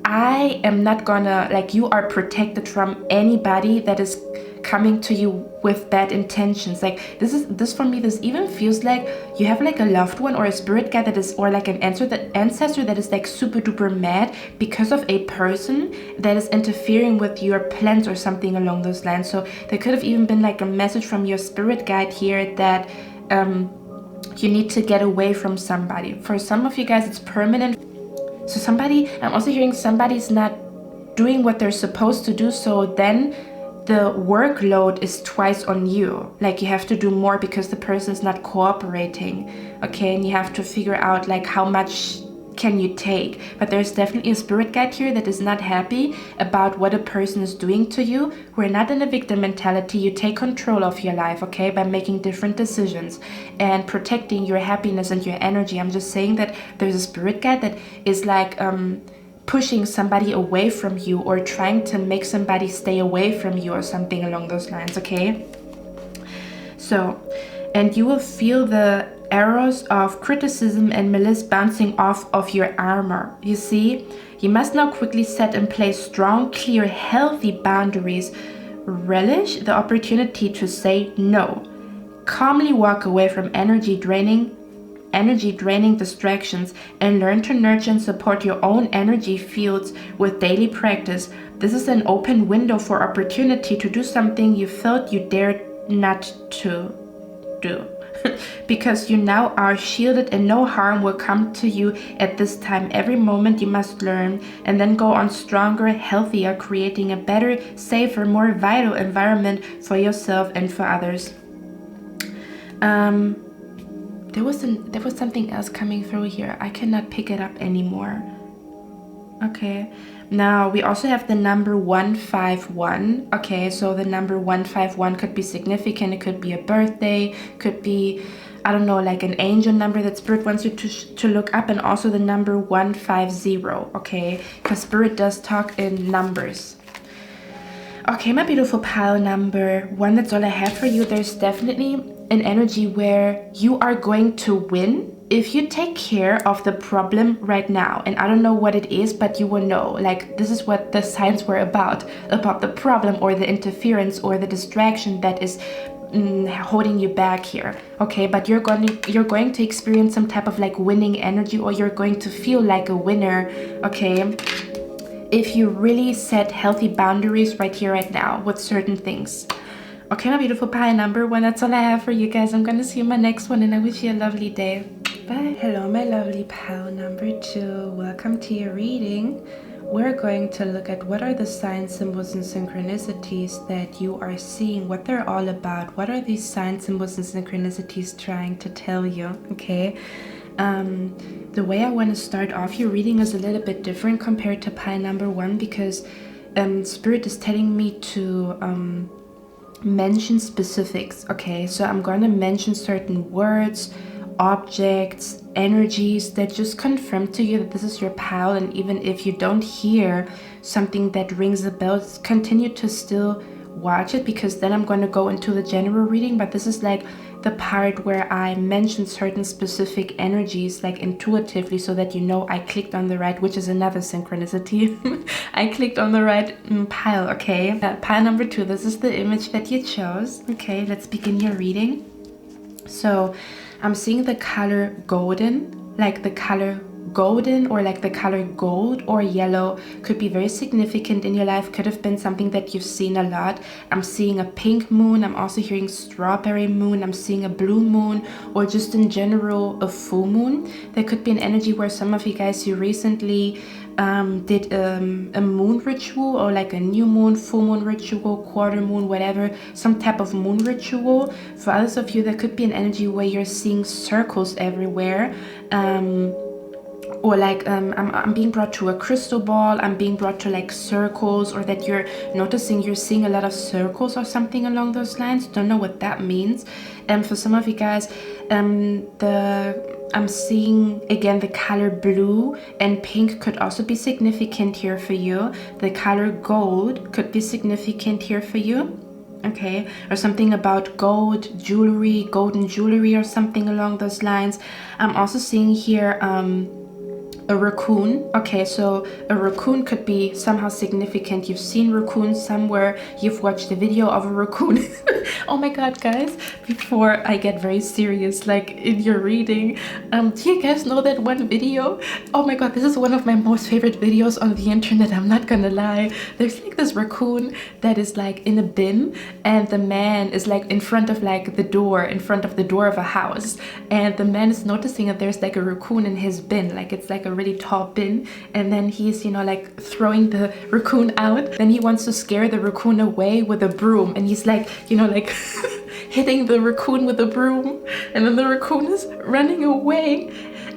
I am not gonna, like, you are protected from anybody that is coming to you with bad intentions. Like this for me, this even feels like you have like a loved one or a spirit guide that is, or like an ancestor that is like super duper mad because of a person that is interfering with your plans or something along those lines. So there could have even been like a message from your spirit guide here that you need to get away from somebody. For some of you guys, it's permanent. So somebody, I'm also hearing somebody's not doing what they're supposed to do, so then the workload is twice on you. Like you have to do more because the person is not cooperating, okay? And you have to figure out like how much can you take. But there's definitely a spirit guide here that is not happy about what a person is doing to you. We're not in a victim mentality. You take control of your life, okay, by making different decisions and protecting your happiness and your energy. I'm just saying that there's a spirit guide that is like pushing somebody away from you or trying to make somebody stay away from you or something along those lines, okay? So, and you will feel the arrows of criticism and malice bouncing off of your armor. You see, you must now quickly set in place strong, clear, healthy boundaries. Relish the opportunity to say no. Calmly walk away from energy draining distractions and learn to nurture and support your own energy fields with daily practice. This is an open window for opportunity to do something you felt you dared not to do. Because you now are shielded and no harm will come to you at this time. Every moment you must learn and then go on stronger, healthier, creating a better, safer, more vital environment for yourself and for others. There was something else coming through here. I cannot pick it up anymore. Okay. Now we also have the number 151. Okay, so the number 151 could be significant. It could be a birthday, could be, I don't know, like an angel number that Spirit wants you to look up, and also the number 150. Okay, because Spirit does talk in numbers. Okay, my beautiful pile number one, that's all I have for you. There's definitely an energy where you are going to win if you take care of the problem right now. And I don't know what it is, but you will know. Like, this is what the signs were about the problem or the interference or the distraction that is holding you back here. Okay, but you're going to experience some type of like winning energy, or you're going to feel like a winner, okay, if you really set healthy boundaries right here, right now with certain things. Okay, my beautiful pile number one, that's all I have for you guys. I'm gonna see you in my next one, and I wish you a lovely day. Bye. Hello, my lovely pile number two. Welcome to your reading. We're going to look at what are the signs, symbols, and synchronicities that you are seeing, what they're all about. What are these signs, symbols, and synchronicities trying to tell you, okay? The way I want to start off your reading is a little bit different compared to pile number one, because Spirit is telling me to mention specifics, okay? So I'm going to mention certain words, objects, energies that just confirm to you that this is your pile. And even if you don't hear something that rings a bell, continue to still watch it, because then I'm going to go into the general reading. But this is like the part where I mention certain specific energies like intuitively, so that you know I clicked on the right, which is another synchronicity. I clicked on the right pile, okay? Pile number two, this is the image that you chose. Okay, let's begin your reading. So I'm seeing the color golden, like the color golden, or like the color gold or yellow could be very significant in your life, could have been something that you've seen a lot. I'm seeing a pink moon, I'm also hearing strawberry moon, I'm seeing a blue moon, or just in general a full moon. There could be an energy where some of you guys, you recently did a moon ritual, or like a new moon, full moon ritual, quarter moon, whatever, some type of moon ritual. For others of you, there could be an energy where you're seeing circles everywhere, or like I'm being brought to a crystal ball, I'm being brought to like circles, or that you're noticing you're seeing a lot of circles or something along those lines. Don't know what that means. For some of you guys, I'm seeing again the color blue and pink could also be significant here for you. The color gold could be significant here for you. Okay, or something about gold jewelry, golden jewelry, or something along those lines. I'm also seeing here a raccoon. Okay, so a raccoon could be somehow significant. You've seen raccoons somewhere, you've watched a video of a raccoon. Oh my god, guys, before I get very serious, like in your reading, do you guys know that one video? Oh my god, this is one of my most favorite videos on the internet, I'm not gonna lie. There's like this raccoon that is like in a bin, and the man is like in front of like the door, of a house, and the man is noticing that there's like a raccoon in his bin, like it's like a really tall bin, and then he's, you know, like throwing the raccoon out. Then he wants to scare the raccoon away with a broom, and he's like, you know, like hitting the raccoon with a broom, and then the raccoon is running away,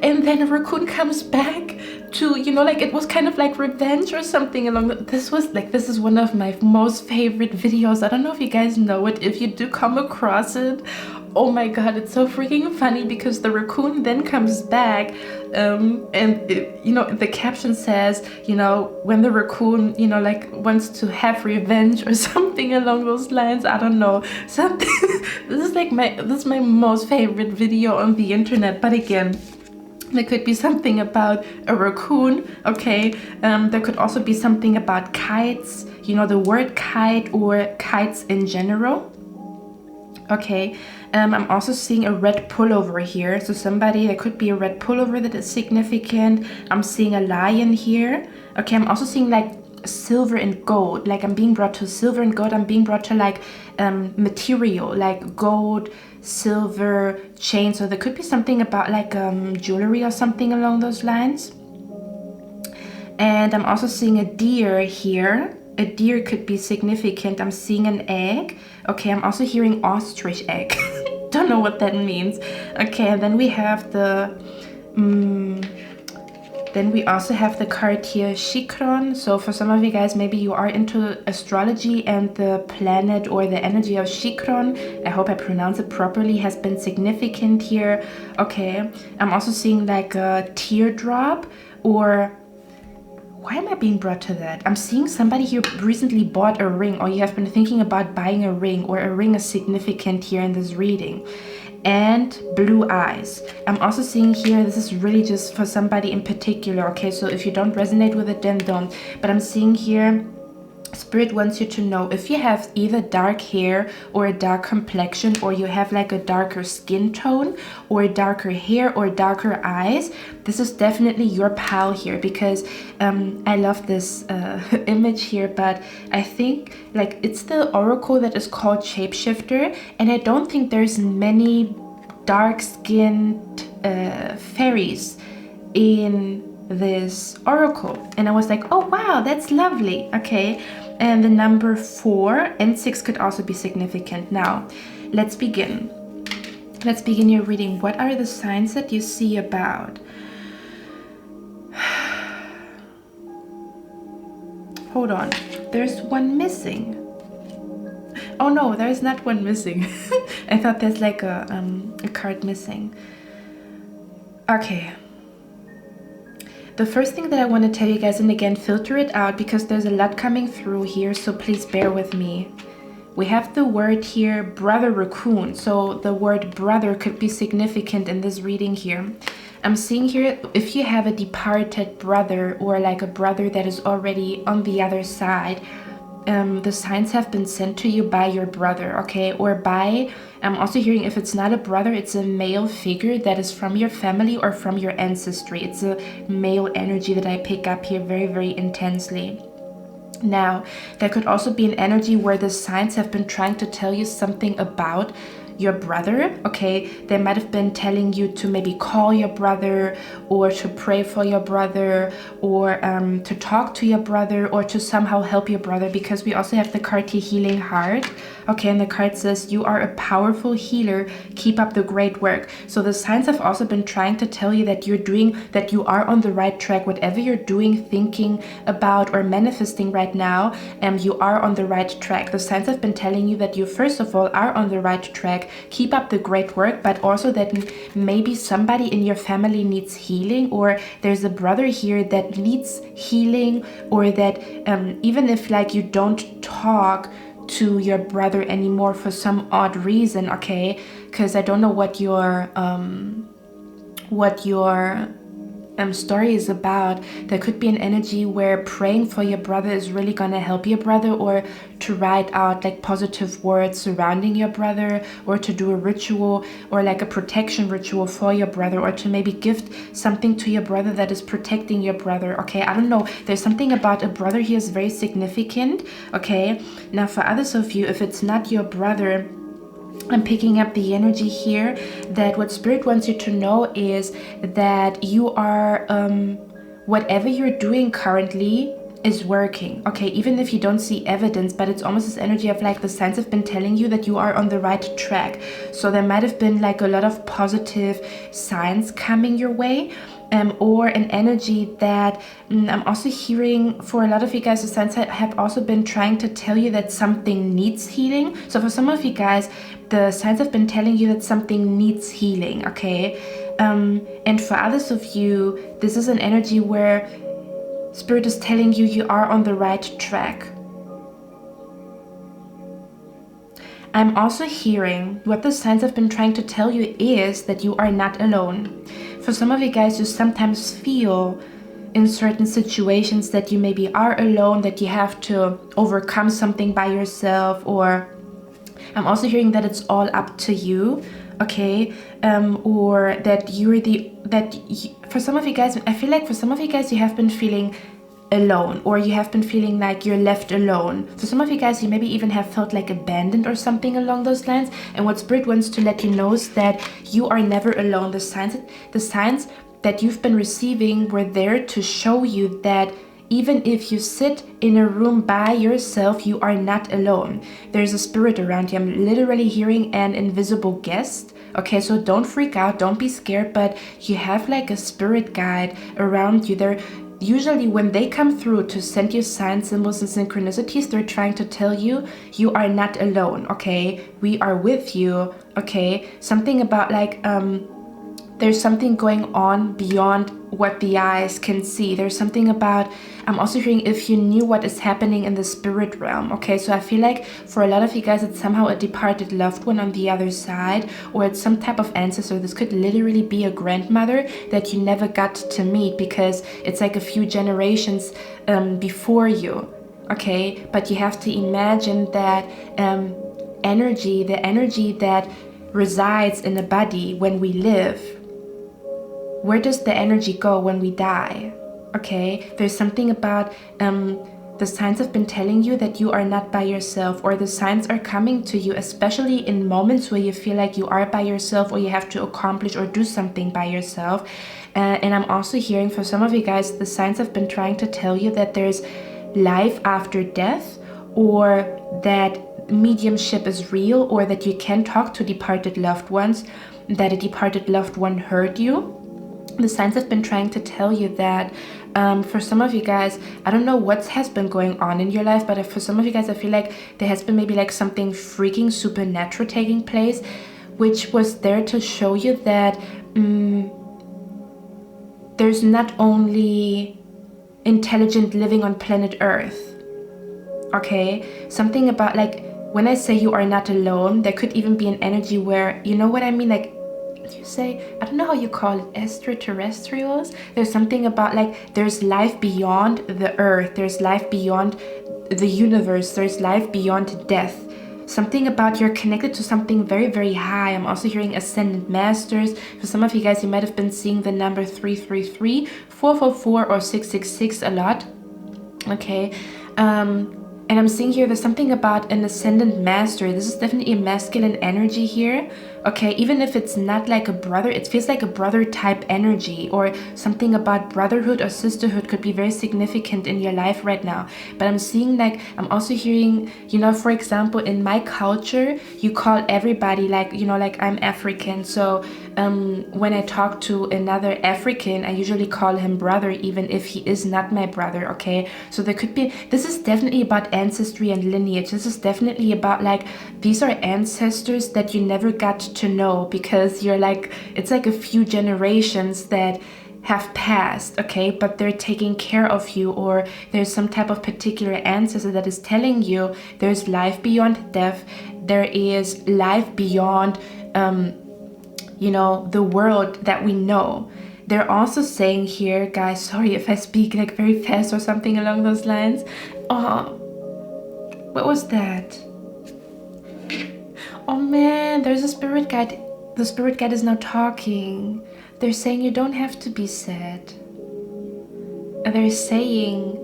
and then a raccoon comes back to, you know, like it was kind of like revenge or something along this is one of my most favorite videos. I don't know if you guys know it. If you do come across it, oh my god, it's so freaking funny, because the raccoon then comes back, and it, you know, the caption says, you know, when the raccoon, you know, like wants to have revenge or something along those lines. I don't know, something. This is my most favorite video on the internet. But again, there could be something about a raccoon, okay? There could also be something about kites, you know, the word kite or kites in general. Okay, I'm also seeing a red pullover here. So there could be a red pullover that is significant. I'm seeing a lion here. Okay, I'm also seeing like silver and gold. Like I'm being brought to silver and gold. I'm being brought to like material, like gold, silver, chain. So there could be something about like jewelry or something along those lines. And I'm also seeing a deer here. A deer could be significant. I'm seeing an egg. Okay, I'm also hearing ostrich egg. Don't know what that means. Okay, and then we have the then we also have the card here, 𝘴𝑘𝑟𝑜n. So for some of you guys, maybe you are into astrology, and the planet or the energy of 𝘴𝑘𝑟𝑜n, I hope I pronounce it properly, has been significant here. Okay, I'm also seeing like a teardrop, or why am I being brought to that? I'm seeing somebody here recently bought a ring, or you have been thinking about buying a ring, or a ring is significant here in this reading. And blue eyes. I'm also seeing here, this is really just for somebody in particular, okay? So if you don't resonate with it, then don't. But I'm seeing here, Spirit wants you to know, if you have either dark hair or a dark complexion, or you have like a darker skin tone or darker hair or darker eyes, this is definitely your pal here, because I love this image here, but I think like it's the oracle that is called Shapeshifter, and I don't think there's many dark-skinned fairies in this oracle. And I was like, oh wow, that's lovely. Okay, and the number 4 and 6 could also be significant. Now let's begin your reading. What are the signs that you see about? Hold on, there's one missing. Oh no, there's not one missing. I thought there's like a card missing. Okay, the first thing that I want to tell you guys, and again, filter it out because there's a lot coming through here, so please bear with me. We have the word here, brother raccoon. So the word brother could be significant in this reading here. I'm seeing here, if you have a departed brother, or like a brother that is already on the other side, the signs have been sent to you by your brother, okay? Or by, I'm also hearing, if it's not a brother, it's a male figure that is from your family or from your ancestry. It's a male energy that I pick up here very, very intensely. Now, there could also be an energy where the signs have been trying to tell you something about your brother, okay? They might have been telling you to maybe call your brother, or to pray for your brother, or to talk to your brother, or to somehow help your brother, because we also have the card here, healing heart, okay? And the card says, you are a powerful healer, keep up the great work. So the signs have also been trying to tell you that you are on the right track. Whatever you're doing, thinking about, or manifesting right now, you are on the right track. The signs have been telling you that you, first of all, are on the right track, keep up the great work, but also that maybe somebody in your family needs healing, or there's a brother here that needs healing, or that even if like you don't talk to your brother anymore for some odd reason, okay? Because I don't know what your story is about. There could be an energy where praying for your brother is really gonna help your brother, or to write out like positive words surrounding your brother, or to do a ritual, or like a protection ritual for your brother, or to maybe gift something to your brother that is protecting your brother, okay? I don't know, there's something about a brother here is very significant, okay? Now for others of you, if it's not your brother, I'm picking up the energy here that what Spirit wants you to know is that you are whatever you're doing currently is working, okay, even if you don't see evidence, but it's almost this energy of like the signs have been telling you that you are on the right track. So there might have been like a lot of positive signs coming your way, or an energy that I'm also hearing for a lot of you guys, the signs have also been trying to tell you that something needs healing. So for some of you guys, the signs have been telling you that something needs healing, okay? And for others of you, this is an energy where Spirit is telling you you are on the right track. I'm also hearing what the signs have been trying to tell you is that you are not alone. For some of you guys, you sometimes feel in certain situations that you maybe are alone, that you have to overcome something by yourself, or I'm also hearing that it's all up to you, okay? Or that for some of you guys, I feel like for some of you guys, you have been feeling alone, or you have been feeling like you're left alone. For some of you guys, you maybe even have felt like abandoned or something along those lines. And what Spirit wants to let you know is that you are never alone. The signs that you've been receiving were there to show you that even if you sit in a room by yourself, you are not alone. There's a spirit around you. I'm literally hearing an invisible guest. Okay, so don't freak out, don't be scared, but you have like a spirit guide around you. They're usually, when they come through to send you signs, symbols, and synchronicities, they're trying to tell you you are not alone, okay? We are with you, okay? Something about like, there's something going on beyond what the eyes can see. There's something about, I'm also hearing if you knew what is happening in the spirit realm, okay? So I feel like for a lot of you guys, it's somehow a departed loved one on the other side, or it's some type of ancestor. This could literally be a grandmother that you never got to meet because it's like a few generations before you, okay? But you have to imagine that the energy that resides in a body when we live, where does the energy go when we die? Okay, there's something about the signs have been telling you that you are not by yourself, or the signs are coming to you, especially in moments where you feel like you are by yourself, or you have to accomplish or do something by yourself. And I'm also hearing for some of you guys, the signs have been trying to tell you that there's life after death, or that mediumship is real, or that you can talk to departed loved ones, that a departed loved one heard you. The signs have been trying to tell you that for some of you guys, I don't know what has been going on in your life, but for some of you guys, I feel like there has been maybe like something freaking supernatural taking place, which was there to show you that there's not only intelligent living on planet Earth, okay? Something about like, when I say you are not alone, there could even be an energy where, you know what I mean, like, you say, I don't know how you call it, extraterrestrials. There's something about like there's life beyond the earth, there's life beyond the universe, there's life beyond death. Something about you're connected to something very, very high. I'm also hearing ascendant masters. For some of you guys, you might have been seeing the number 333, 444, or 666 a lot, okay? And I'm seeing here there's something about an ascendant master. This is definitely a masculine energy here, okay? Even if it's not like a brother, it feels like a brother type energy, or something about brotherhood or sisterhood could be very significant in your life right now. But I'm seeing like, I'm also hearing, you know, for example, in my culture, you call everybody like, you know, like I'm African. So when I talk to another African, I usually call him brother, even if he is not my brother, okay? So there could be, this is definitely about ancestry and lineage. This is definitely about like, these are ancestors that you never got to know, because you're like, it's like a few generations that have passed, okay, but they're taking care of you, or there's some type of particular ancestor that is telling you there's life beyond death, there is life beyond you know, the world that we know. They're also saying here, guys, sorry if I speak like very fast or something along those lines. Oh, what was that? Oh man, there's a spirit guide. The spirit guide is now talking. They're saying you don't have to be sad. And they're saying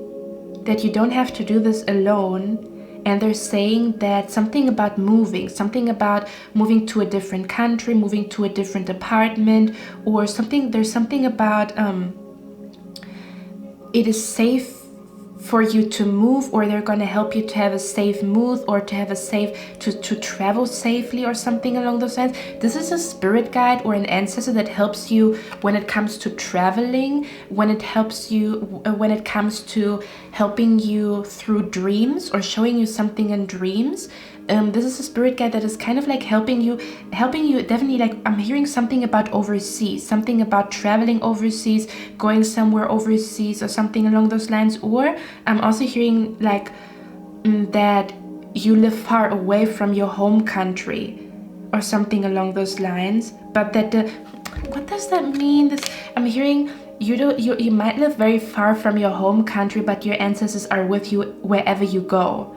that you don't have to do this alone. And they're saying that something about moving to a different country, moving to a different apartment, or something. There's something about it is safe for you to move, or they're going to help you to have a safe move, or to have a safe to travel safely, or something along those lines. This is a spirit guide or an ancestor that helps you when it comes to traveling, when it comes to helping you through dreams or showing you something in dreams. This is a spirit guide that is kind of like helping you definitely. Like, I'm hearing something about overseas, something about traveling overseas, going somewhere overseas or something along those lines. Or I'm also hearing like that you live far away from your home country or something along those lines. But that what does that mean? I'm hearing you might live very far from your home country, but your ancestors are with you wherever you go.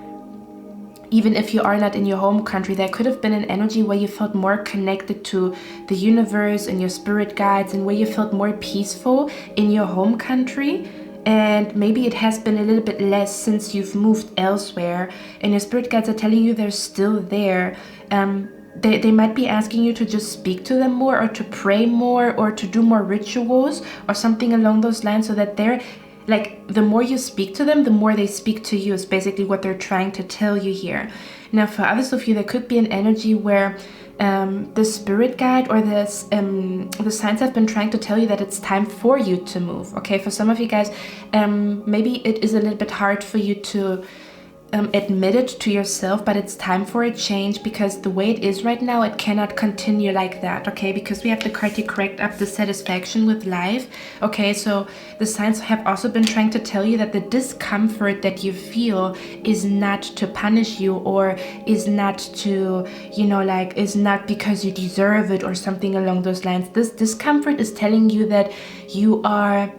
Even if you are not in your home country, there could have been an energy where you felt more connected to the universe and your spirit guides, and where you felt more peaceful in your home country. And maybe it has been a little bit less since you've moved elsewhere, and your spirit guides are telling you they're still there. They might be asking you to just speak to them more, or to pray more, or to do more rituals or something along those lines, so that they're like, the more you speak to them, the more they speak to you, is basically what they're trying to tell you here. Now, for others of you, there could be an energy where the spirit guide or the signs have been trying to tell you that it's time for you to move. Okay, for some of you guys, maybe it is a little bit hard for you to admit it to yourself, but it's time for a change, because the way it is right now, it cannot continue like that. Okay, because we have the card to correct up dissatisfaction with life. Okay, so the signs have also been trying to tell you that the discomfort that you feel is not to punish you, or is not to, is not because you deserve it or something along those lines. This discomfort is telling you that you are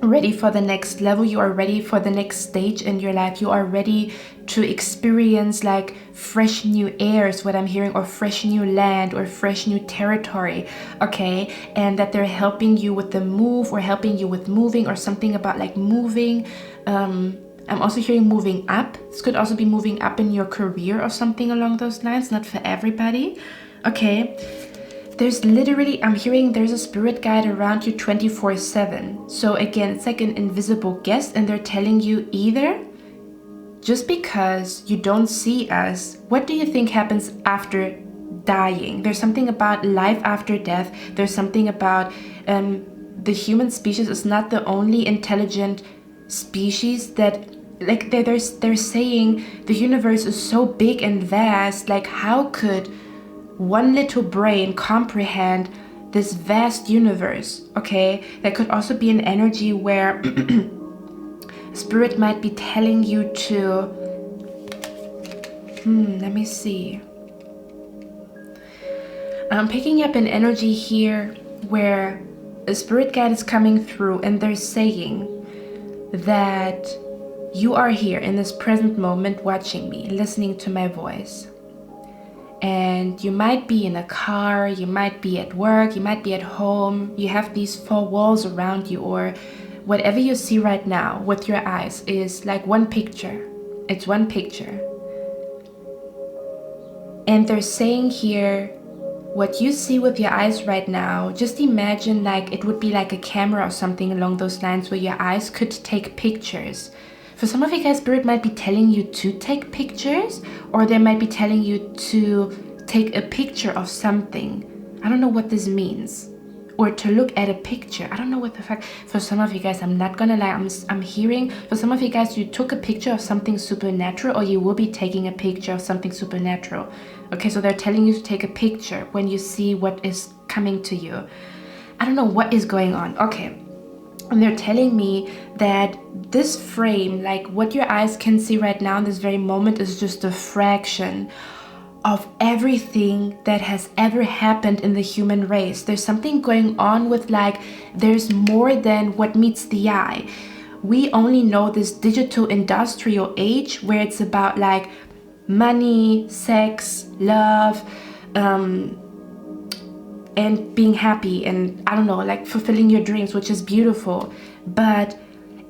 ready for the next level, you are ready for the next stage in your life, you are ready to experience like fresh new air is what I'm hearing, or fresh new land, or fresh new territory. Okay, and that they're helping you with the move, or helping you with moving, or something about like moving. I'm also hearing moving up. This could also be moving up in your career or something along those lines, not for everybody. Okay, there's literally, I'm hearing there's a spirit guide around you 24/7. So again, it's like an invisible guest, and they're telling you either, just because you don't see us, what do you think happens after dying? There's something about life after death. There's something about the human species is not the only intelligent species that, like, they're saying the universe is so big and vast. Like, how could one little brain comprehend this vast universe? Okay, there could also be an energy where spirit might be telling you to let me see. I'm picking up an energy here where a spirit guide is coming through, and they're saying that you are here in this present moment watching me, listening to my voice. And you might be in a car, you might be at work, you might be at home, you have these four walls around you, or whatever you see right now with your eyes is like one picture. It's one picture. And they're saying here, what you see with your eyes right now, just imagine like it would be like a camera or something along those lines, where your eyes could take pictures. For some of you guys, spirit might be telling you to take pictures, or they might be telling you to take a picture of something. I don't know what this means. Or to look at a picture. I don't know what the fuck. For some of you guys, I'm not gonna lie, I'm hearing, for some of you guys, you took a picture of something supernatural, or you will be taking a picture of something supernatural. Okay, so they're telling you to take a picture when you see what is coming to you. I don't know what is going on. Okay. And they're telling me that this frame, like what your eyes can see right now in this very moment, is just a fraction of everything that has ever happened in the human race. There's something going on with, like, there's more than what meets the eye. We only know this digital industrial age where it's about like money, sex, love, and being happy, and I don't know, like fulfilling your dreams, which is beautiful. But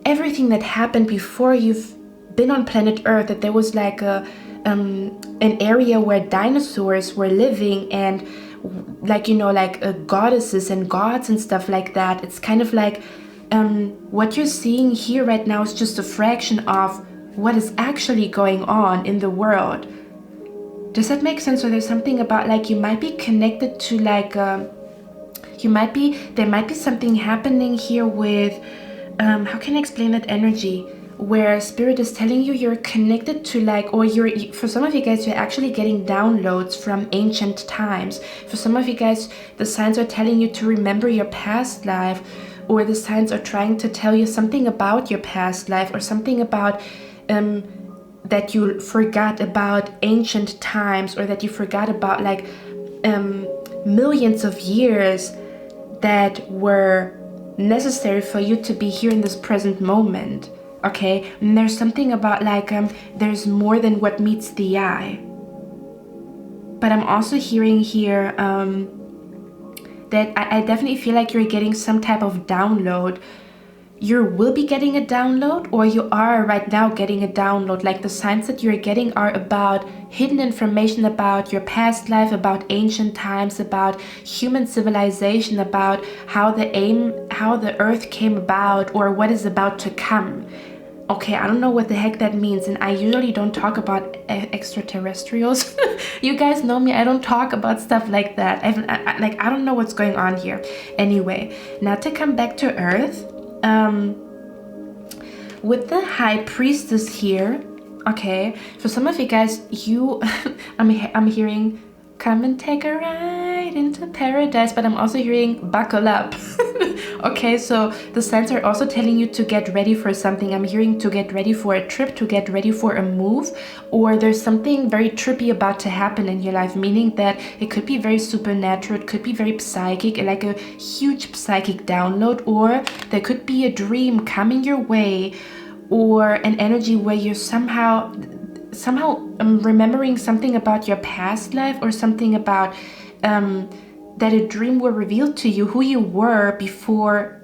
everything that happened before you've been on planet Earth, that there was like an area where dinosaurs were living, and like, you know, like goddesses and gods and stuff like that. It's kind of like what you're seeing here right now is just a fraction of what is actually going on in the world. Does that make sense? So there's something about like you might be connected to like there might be something happening here with how can I explain that energy, where spirit is telling you you're connected to like, or for some of you guys, you're actually getting downloads from ancient times. For some of you guys, the signs are telling you to remember your past life, or the signs are trying to tell you something about your past life, or something about that you forgot about ancient times, or that you forgot about like millions of years that were necessary for you to be here in this present moment. Okay, and there's something about like there's more than what meets the eye. But I'm also hearing here that I definitely feel like you're getting some type of download. You will be getting a download, or you are right now getting a download. Like the signs that you're getting are about hidden information about your past life, about ancient times, about human civilization, about how the earth came about, or what is about to come. Okay, I don't know what the heck that means, and I usually don't talk about extraterrestrials. You guys know me, I don't talk about stuff like that. I don't know what's going on here. Anyway, now to come back to Earth, with the High Priestess here, okay, for some of you guys, I'm hearing come and take a ride into paradise, but I'm also hearing buckle up. Okay, so the signs are also telling you to get ready for something. I'm hearing to get ready for a trip, to get ready for a move, or there's something very trippy about to happen in your life, meaning that it could be very supernatural, it could be very psychic, like a huge psychic download, or there could be a dream coming your way, or an energy where you're somehow remembering something about your past life, or something about that a dream will reveal to you who you were before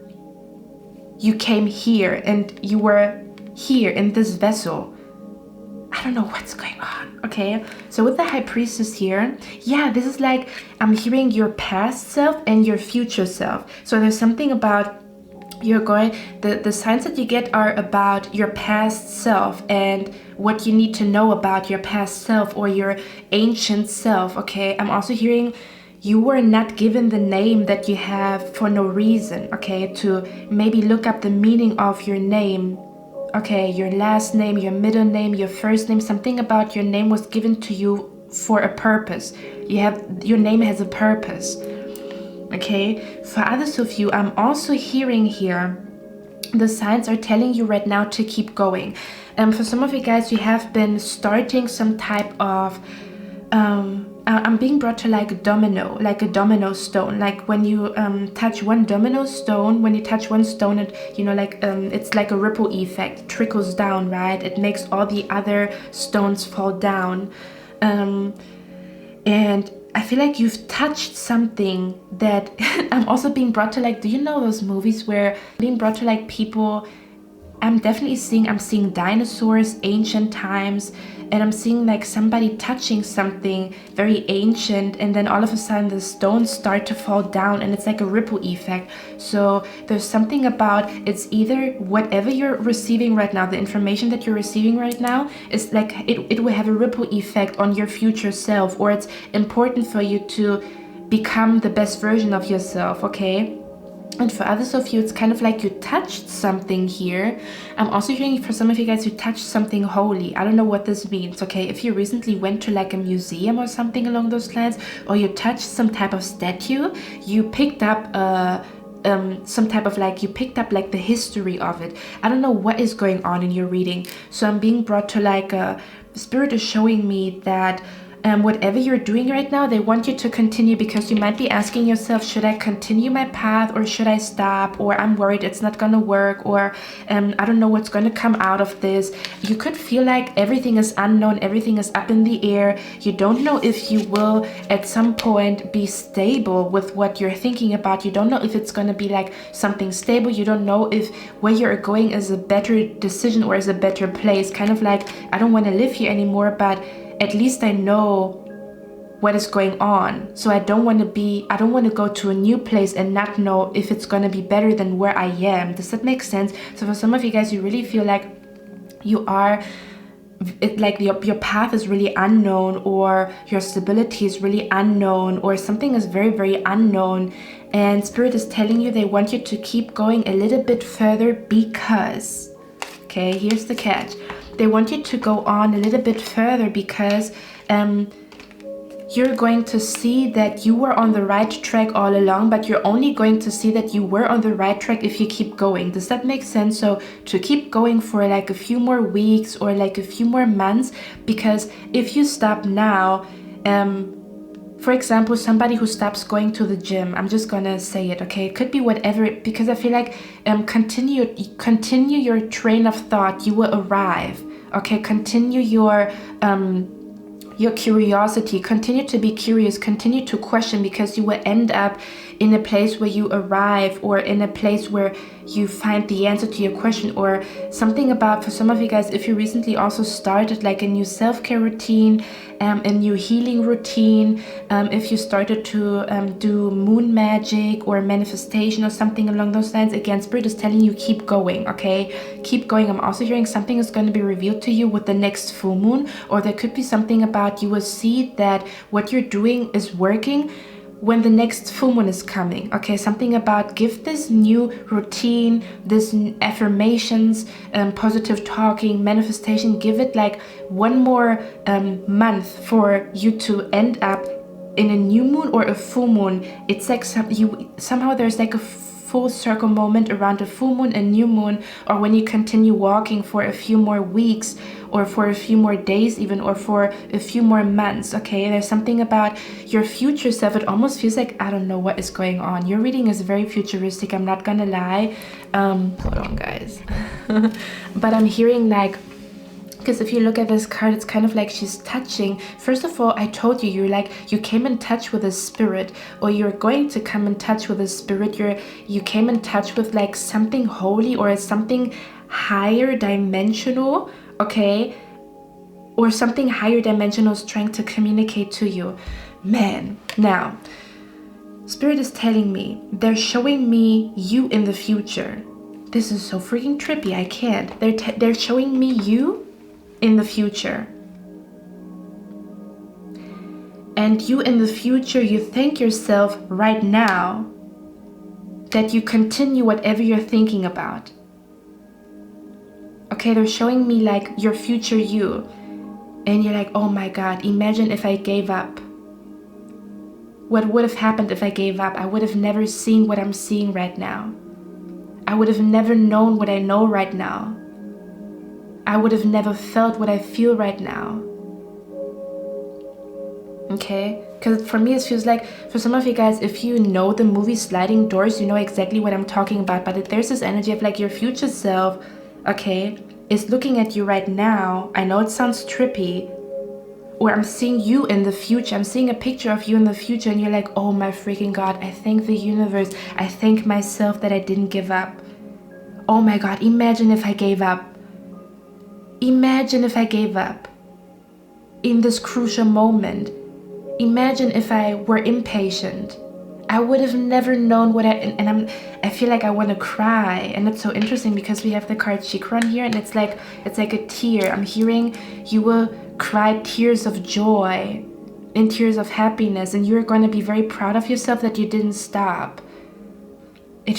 you came here, and you were here in this vessel. I don't know what's going on. Okay, so with the High Priestess here, yeah, this is like I'm hearing your past self and your future self. So there's something about the signs that you get are about your past self and what you need to know about your past self or your ancient self. Okay, I'm also hearing you were not given the name that you have for no reason. Okay, to maybe look up the meaning of your name. Okay, your last name, your middle name, your first name, something about your name was given to you for a purpose. Your name has a purpose. Okay, for others of you, I'm also hearing here the signs are telling you right now to keep going. For some of you guys, you have been starting some type of I'm being brought to like a domino stone. Like when you touch one domino stone, when you touch one stone, it's like a ripple effect, trickles down, right? It makes all the other stones fall down. And I feel like you've touched something that I'm also being brought to, like, do you know those movies where being brought to like people, I'm seeing dinosaurs, ancient times, and I'm seeing like somebody touching something very ancient, and then all of a sudden the stones start to fall down, and it's like a ripple effect. So there's something about, it's either whatever you're receiving right now, the information that you're receiving right now is like it will have a ripple effect on your future self, or it's important for you to become the best version of yourself. Okay. And for others of you, it's kind of like you touched something here. I'm also hearing for some of you guys, you touched something holy. I don't know what this means, okay? If you recently went to like a museum or something along those lines, or you touched some type of statue, you picked up like the history of it. I don't know what is going on in your reading. So I'm being brought to like the spirit is showing me that whatever you're doing right now, they want you to continue, because you might be asking yourself, should I continue my path or should I stop? Or I'm worried it's not gonna work, or I don't know what's gonna come out of this. You could feel like everything is unknown, everything is up in the air. You don't know if you will at some point be stable with what you're thinking about. You don't know if it's gonna be like something stable. You don't know if where you're going is a better decision or is a better place. Kind of like, I don't want to live here anymore, but at least I know what is going on. So I don't want to go to a new place and not know if it's going to be better than where I am. Does that make sense? So for some of you guys, you really feel like your path is really unknown, or your stability is really unknown, or something is very, very unknown. And Spirit is telling you they want you to keep going a little bit further because, okay, here's the catch. They want you to go on a little bit further because you're going to see that you were on the right track all along, but you're only going to see that you were on the right track if you keep going. Does that make sense? So to keep going for like a few more weeks or like a few more months, because if you stop now, for example, somebody who stops going to the gym, I'm just gonna say it, okay? It could be whatever, because I feel like continue your train of thought, you will arrive, okay? Continue your curiosity, continue to be curious, continue to question, because you will end up in a place where you arrive, or in a place where you find the answer to your question, or something about, for some of you guys, if you recently also started like a new self-care routine, a new healing routine, if you started to do moon magic or manifestation or something along those lines, again, Spirit is telling you keep going, okay? Keep going. I'm also hearing something is going to be revealed to you with the next full moon, or there could be something about you will see that what you're doing is working when the next full moon is coming, okay? Something about give this new routine, this affirmations, positive talking, manifestation, give it like one more month for you to end up in a new moon or a full moon. It's like somehow there's like a full circle moment around a full moon and new moon, or when you continue walking for a few more weeks, or for a few more days even, or for a few more months, okay? There's something about your future self. It almost feels like, I don't know what is going on. Your reading is very futuristic, I'm not gonna lie. Hold on, guys. But I'm hearing like, because if you look at this card, it's kind of like she's touching. First of all, I told you, you came in touch with a spirit, or you're going to come in touch with a spirit. You came in touch with like something holy or something higher dimensional, okay? Or something higher dimensional is trying to communicate to you. Man, now, Spirit is telling me, they're showing me you in the future. This is so freaking trippy, I can't. They're showing me you in the future. And you in the future, you thank yourself right now that you continue whatever you're thinking about. Okay, they're showing me like your future you. And you're like, oh my God, imagine if I gave up. What would have happened if I gave up? I would have never seen what I'm seeing right now. I would have never known what I know right now. I would have never felt what I feel right now. Okay? Because for me, it feels like, for some of you guys, if you know the movie Sliding Doors, you know exactly what I'm talking about. But there's this energy of like your future self, okay, is looking at you right now. I know it sounds trippy. Or I'm seeing you in the future. I'm seeing a picture of you in the future, and you're like, oh my freaking God, I thank the universe. I thank myself that I didn't give up. Oh my God, imagine if I gave up. Imagine if I gave up in this crucial moment. Imagine if I were impatient. I would have never known what I feel like I want to cry. And it's so interesting because we have the card Chikron here, and it's like a tear. I'm hearing you will cry tears of joy and tears of happiness, and you're going to be very proud of yourself that you didn't stop. It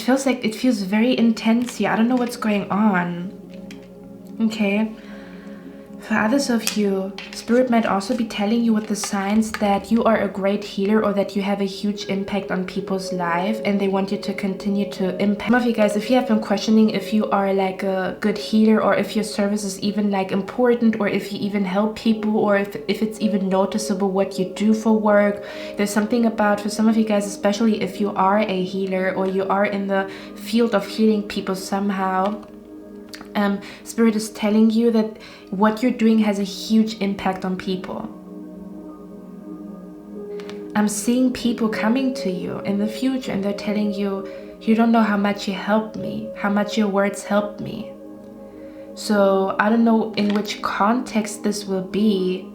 feels very intense here. I don't know what's going on. Okay. For others of you, Spirit might also be telling you with the signs that you are a great healer, or that you have a huge impact on people's life, and they want you to continue to impact. Some of you guys, if you have been questioning if you are like a good healer, or if your service is even like important, or if you even help people, or if it's even noticeable what you do for work, there's something about, for some of you guys, especially if you are a healer, or you are in the field of healing people somehow, Spirit is telling you that what you're doing has a huge impact on people. I'm seeing people coming to you in the future, and they're telling you, you don't know how much you helped me, how much your words helped me. So I don't know in which context this will be,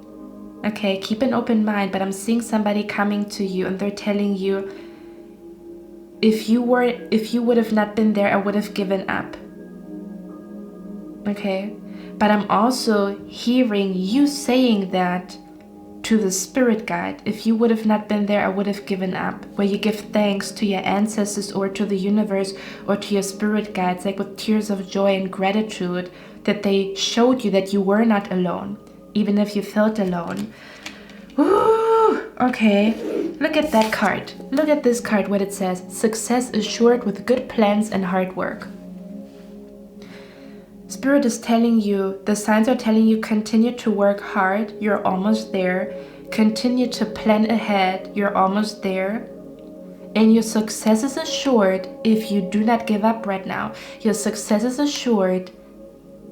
Okay, keep an open mind, but I'm seeing somebody coming to you and they're telling you, if you would have not been there, I would have given up. Okay, but I'm also hearing you saying that to the spirit guide. If you would have not been there, I would have given up. Where you give thanks to your ancestors or to the universe or to your spirit guides, like with tears of joy and gratitude, that they showed you that you were not alone, even if you felt alone. Ooh, okay, look at that card. Look at this card, what it says. Success assured with good plans and hard work. Spirit is telling you, the signs are telling you, continue to work hard, you're almost there. Continue to plan ahead, you're almost there. And your success is assured if you do not give up right now. Your success is assured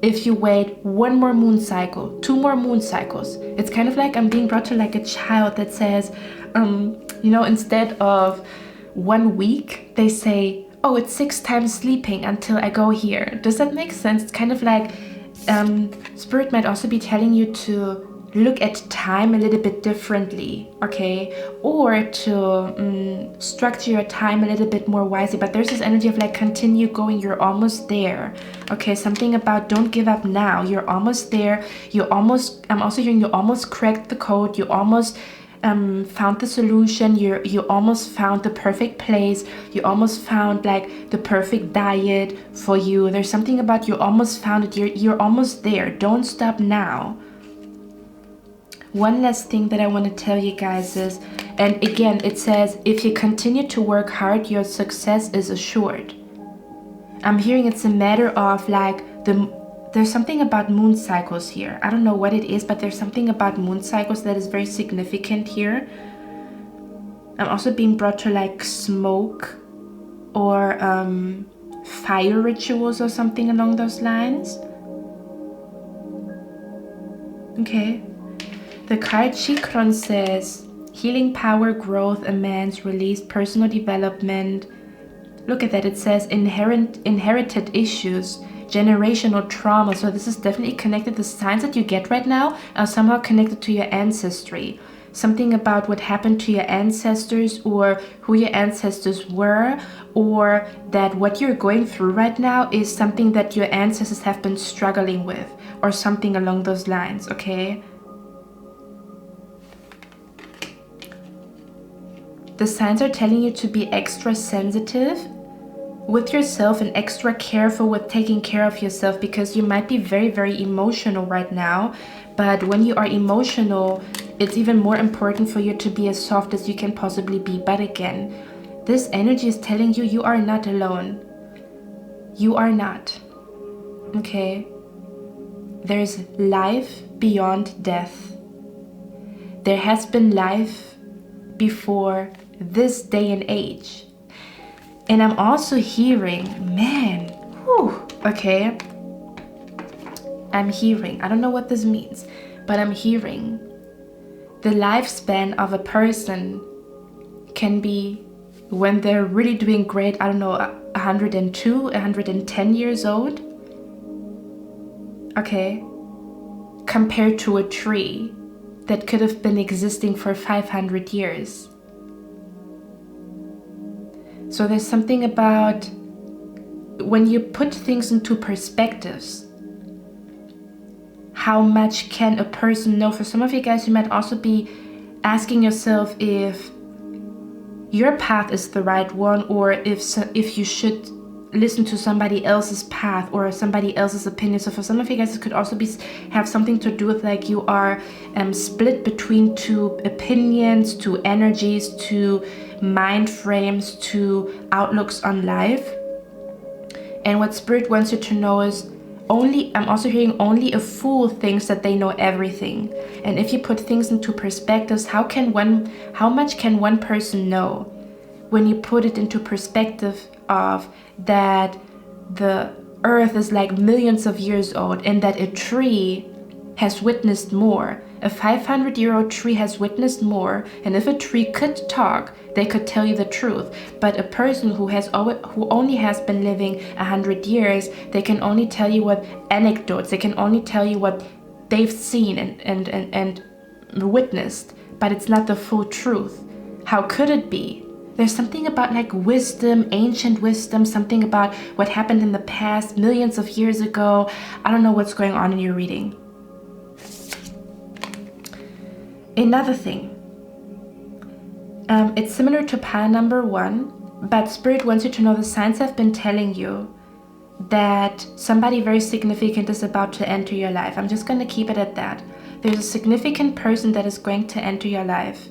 if you wait one more moon cycle, 2 more moon cycles. It's kind of like I'm being brought to like a child that says, instead of 1 week, they say, oh, it's 6 times sleeping until I go here. Does that make sense? It's kind of like Spirit might also be telling you to look at time a little bit differently, okay? Or to structure your time a little bit more wisely. But there's this energy of like, continue going, you're almost there, okay? Something about don't give up now, you're almost there. I'm also hearing you almost cracked the code, you almost found the solution, you almost found the perfect place, you almost found like the perfect diet for you. There's something about you almost found it, you're almost there. Don't stop now. One last thing that I want to tell you guys is, and again, it says, if you continue to work hard, your success is assured. I'm hearing it's a matter of like there's something about moon cycles here. I don't know what it is, but there's something about moon cycles that is very significant here. I'm also being brought to like smoke or fire rituals or something along those lines. Okay. The card Chikron says, healing power, growth, amends, release, personal development. Look at that. It says inherited issues, generational trauma. So this is definitely connected. The signs that you get right now are somehow connected to your ancestry. Something about what happened to your ancestors or who your ancestors were, or that what you're going through right now is something that your ancestors have been struggling with, or something along those lines, okay? The signs are telling you to be extra sensitive with yourself and extra careful with taking care of yourself, because you might be very, very emotional right now. But when you are emotional, it's even more important for you to be as soft as you can possibly be. But again, this energy is telling you, you are not alone. You are not. Okay? There's life beyond death. There has been life before this day and age. And I'm also hearing, man, whew, okay, I'm hearing, I don't know what this means, but I'm hearing the lifespan of a person can be, when they're really doing great, I don't know, 102, 110 years old, okay, compared to a tree that could have been existing for 500 years. So there's something about when you put things into perspectives, how much can a person know? For some of you guys, you might also be asking yourself if your path is the right one, or if you should listen to somebody else's path or somebody else's opinion. So for some of you guys, it could also have something to do with like you are split between 2 opinions, 2 energies, 2 mind frames, 2 outlooks on life. And what Spirit wants you to know is, I'm also hearing only a fool thinks that they know everything. And if you put things into perspectives, how much can one person know? When you put it into perspective of that the earth is like millions of years old, and that a tree has witnessed more. A 500-year-old tree has witnessed more, and if a tree could talk, they could tell you the truth. But a person who only has been living 100 years, they can only tell you what anecdotes, they can only tell you what they've seen and witnessed, but it's not the full truth. How could it be? There's something about like wisdom, ancient wisdom, something about what happened in the past, millions of years ago. I don't know what's going on in your reading. Another thing, it's similar to pile number 1, but Spirit wants you to know the signs have been telling you that somebody very significant is about to enter your life. I'm just going to keep it at that. There's a significant person that is going to enter your life.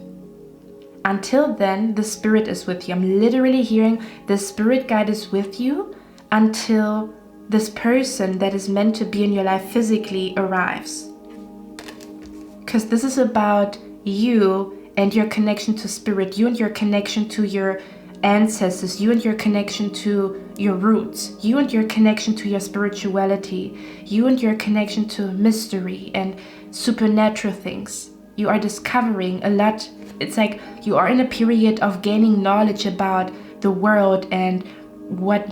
Until then, the Spirit is with you. I'm literally hearing the Spirit guide is with you until this person that is meant to be in your life physically arrives. Because this is about you and your connection to Spirit, you and your connection to your ancestors, you and your connection to your roots, you and your connection to your spirituality, you and your connection to mystery and supernatural things. You are discovering a lot. It's like you are in a period of gaining knowledge about the world and what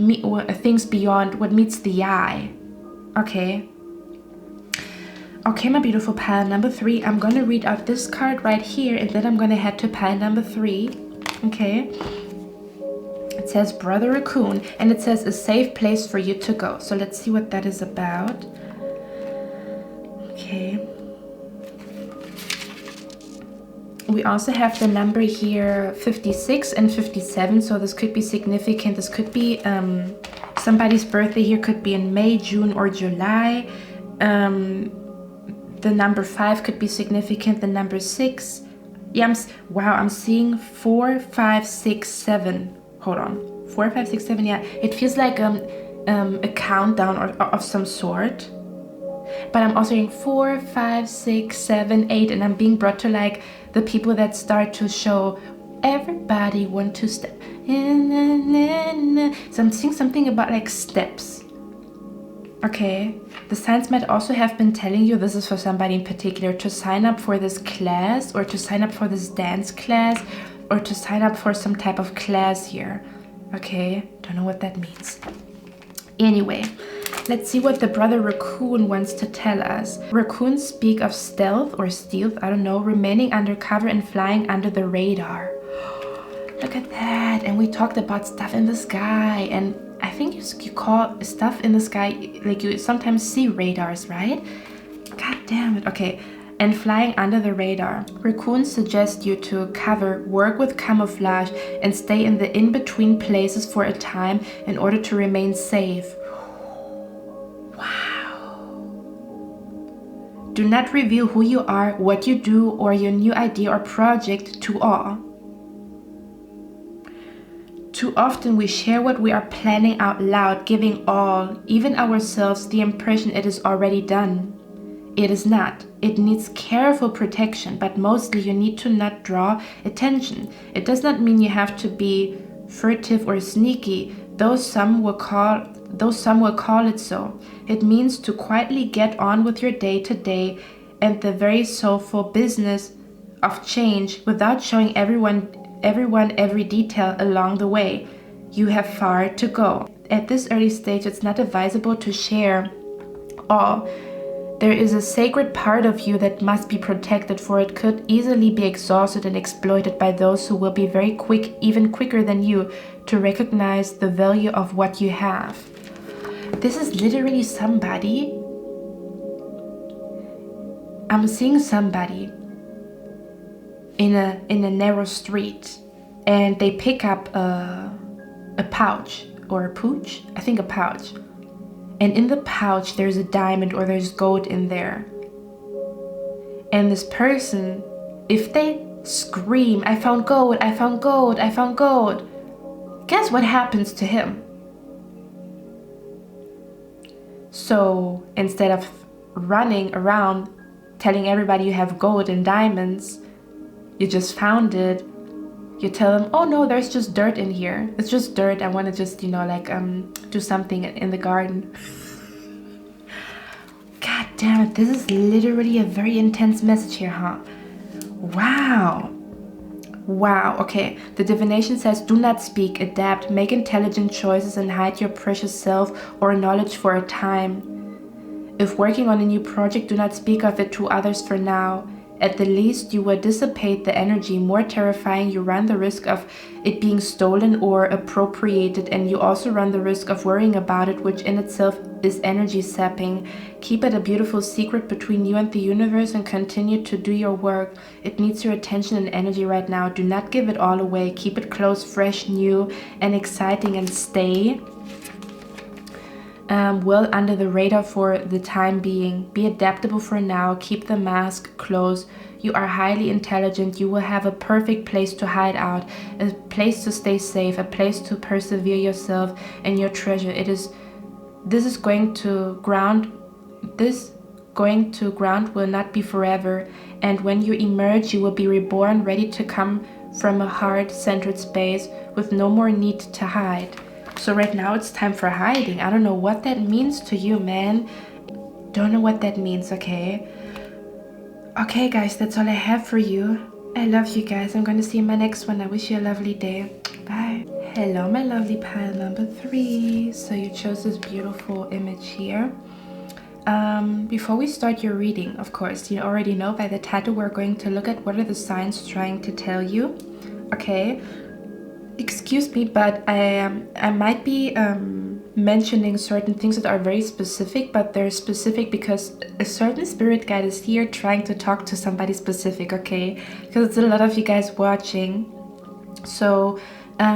things beyond what meets the eye. Okay, my beautiful pile number 3. I'm gonna read out this card right here, and then I'm gonna head to pile number 3. Okay. It says Brother Raccoon, and it says a safe place for you to go. So let's see what that is about. Okay. We also have the number here 56 and 57, so this could be significant. This could be somebody's birthday here, could be in May, June, or July. The number 5 could be significant. The number 6. Yeah, I'm seeing 4, 5, 6, 7. Hold on. 4, 5, 6, 7. Yeah, it feels like a countdown of some sort. But I'm also hearing 4, 5, 6, 7, 8, and I'm being brought to like the people that start to show everybody want to step. So I'm seeing something about like steps. Okay, the signs might also have been telling you, this is for somebody in particular, to sign up for this class or to sign up for this dance class or to sign up for some type of class here. Okay, don't know what that means. Anyway, let's see what the Brother Raccoon wants to tell us. Raccoons speak of stealth or stealth, I don't know, remaining undercover and flying under the radar. Look at that. And we talked about stuff in the sky, and I think you call stuff in the sky, like you sometimes see radars, right? God damn it. Okay. And flying under the radar. Raccoons suggest you to cover, work with camouflage, and stay in the in-between places for a time in order to remain safe. Wow. Do not reveal who you are, what you do, or your new idea or project to all. Too often we share what we are planning out loud, giving all, even ourselves, the impression it is already done. It is not. It needs careful protection, but mostly you need to not draw attention. It does not mean you have to be furtive or sneaky, though some will call it so. It means to quietly get on with your day-to-day and the very soulful business of change without showing everyone every detail along the way. You have far to go. At this early stage, it's not advisable to share all. There is a sacred part of you that must be protected, for it could easily be exhausted and exploited by those who will be very quick, even quicker than you, to recognize the value of what you have. This is literally somebody. I'm seeing somebody in a narrow street, and they pick up a pouch or a pooch. I think a pouch. And in the pouch, there's a diamond or there's gold in there. And this person, if they scream, "I found gold, I found gold, I found gold," guess what happens to him? So instead of running around telling everybody you have gold and diamonds, you just found it, you tell them, "Oh no, there's just dirt in here. It's just dirt. I want to just, do something in the garden." God damn it, this is literally a very intense message here, huh? Wow. Wow, okay. The divination says, do not speak, adapt, make intelligent choices, and hide your precious self or knowledge for a time. If working on a new project, do not speak of it to others for now. At the least, you will dissipate the energy. More terrifying, you run the risk of it being stolen or appropriated, and you also run the risk of worrying about it, which in itself is energy sapping. Keep it a beautiful secret between you and the universe and continue to do your work. It needs your attention and energy right now. Do not give it all away. Keep it close, fresh, new, and exciting, and stay well under the radar for the time being. Be adaptable for now. Keep the mask close. You are highly intelligent. You will have a perfect place to hide out, a place to stay safe, a place to persevere yourself and your treasure. This going to ground will not be forever, and when you emerge, you will be reborn, ready to come from a heart-centered space with no more need to hide. So right now it's time for hiding. I don't know what that means to you, man. Don't know what that means, okay? Okay, guys, that's all I have for you. I love you guys. I'm gonna see you in my next one. I wish you a lovely day. Bye. Hello, my lovely pile number 3. So you chose this beautiful image here. Before we start your reading, of course, you already know by the title, we're going to look at what are the signs trying to tell you, okay? Excuse me, but I might be mentioning certain things that are very specific, but they're specific because a certain spirit guide is here trying to talk to somebody specific, okay? Because it's a lot of you guys watching, so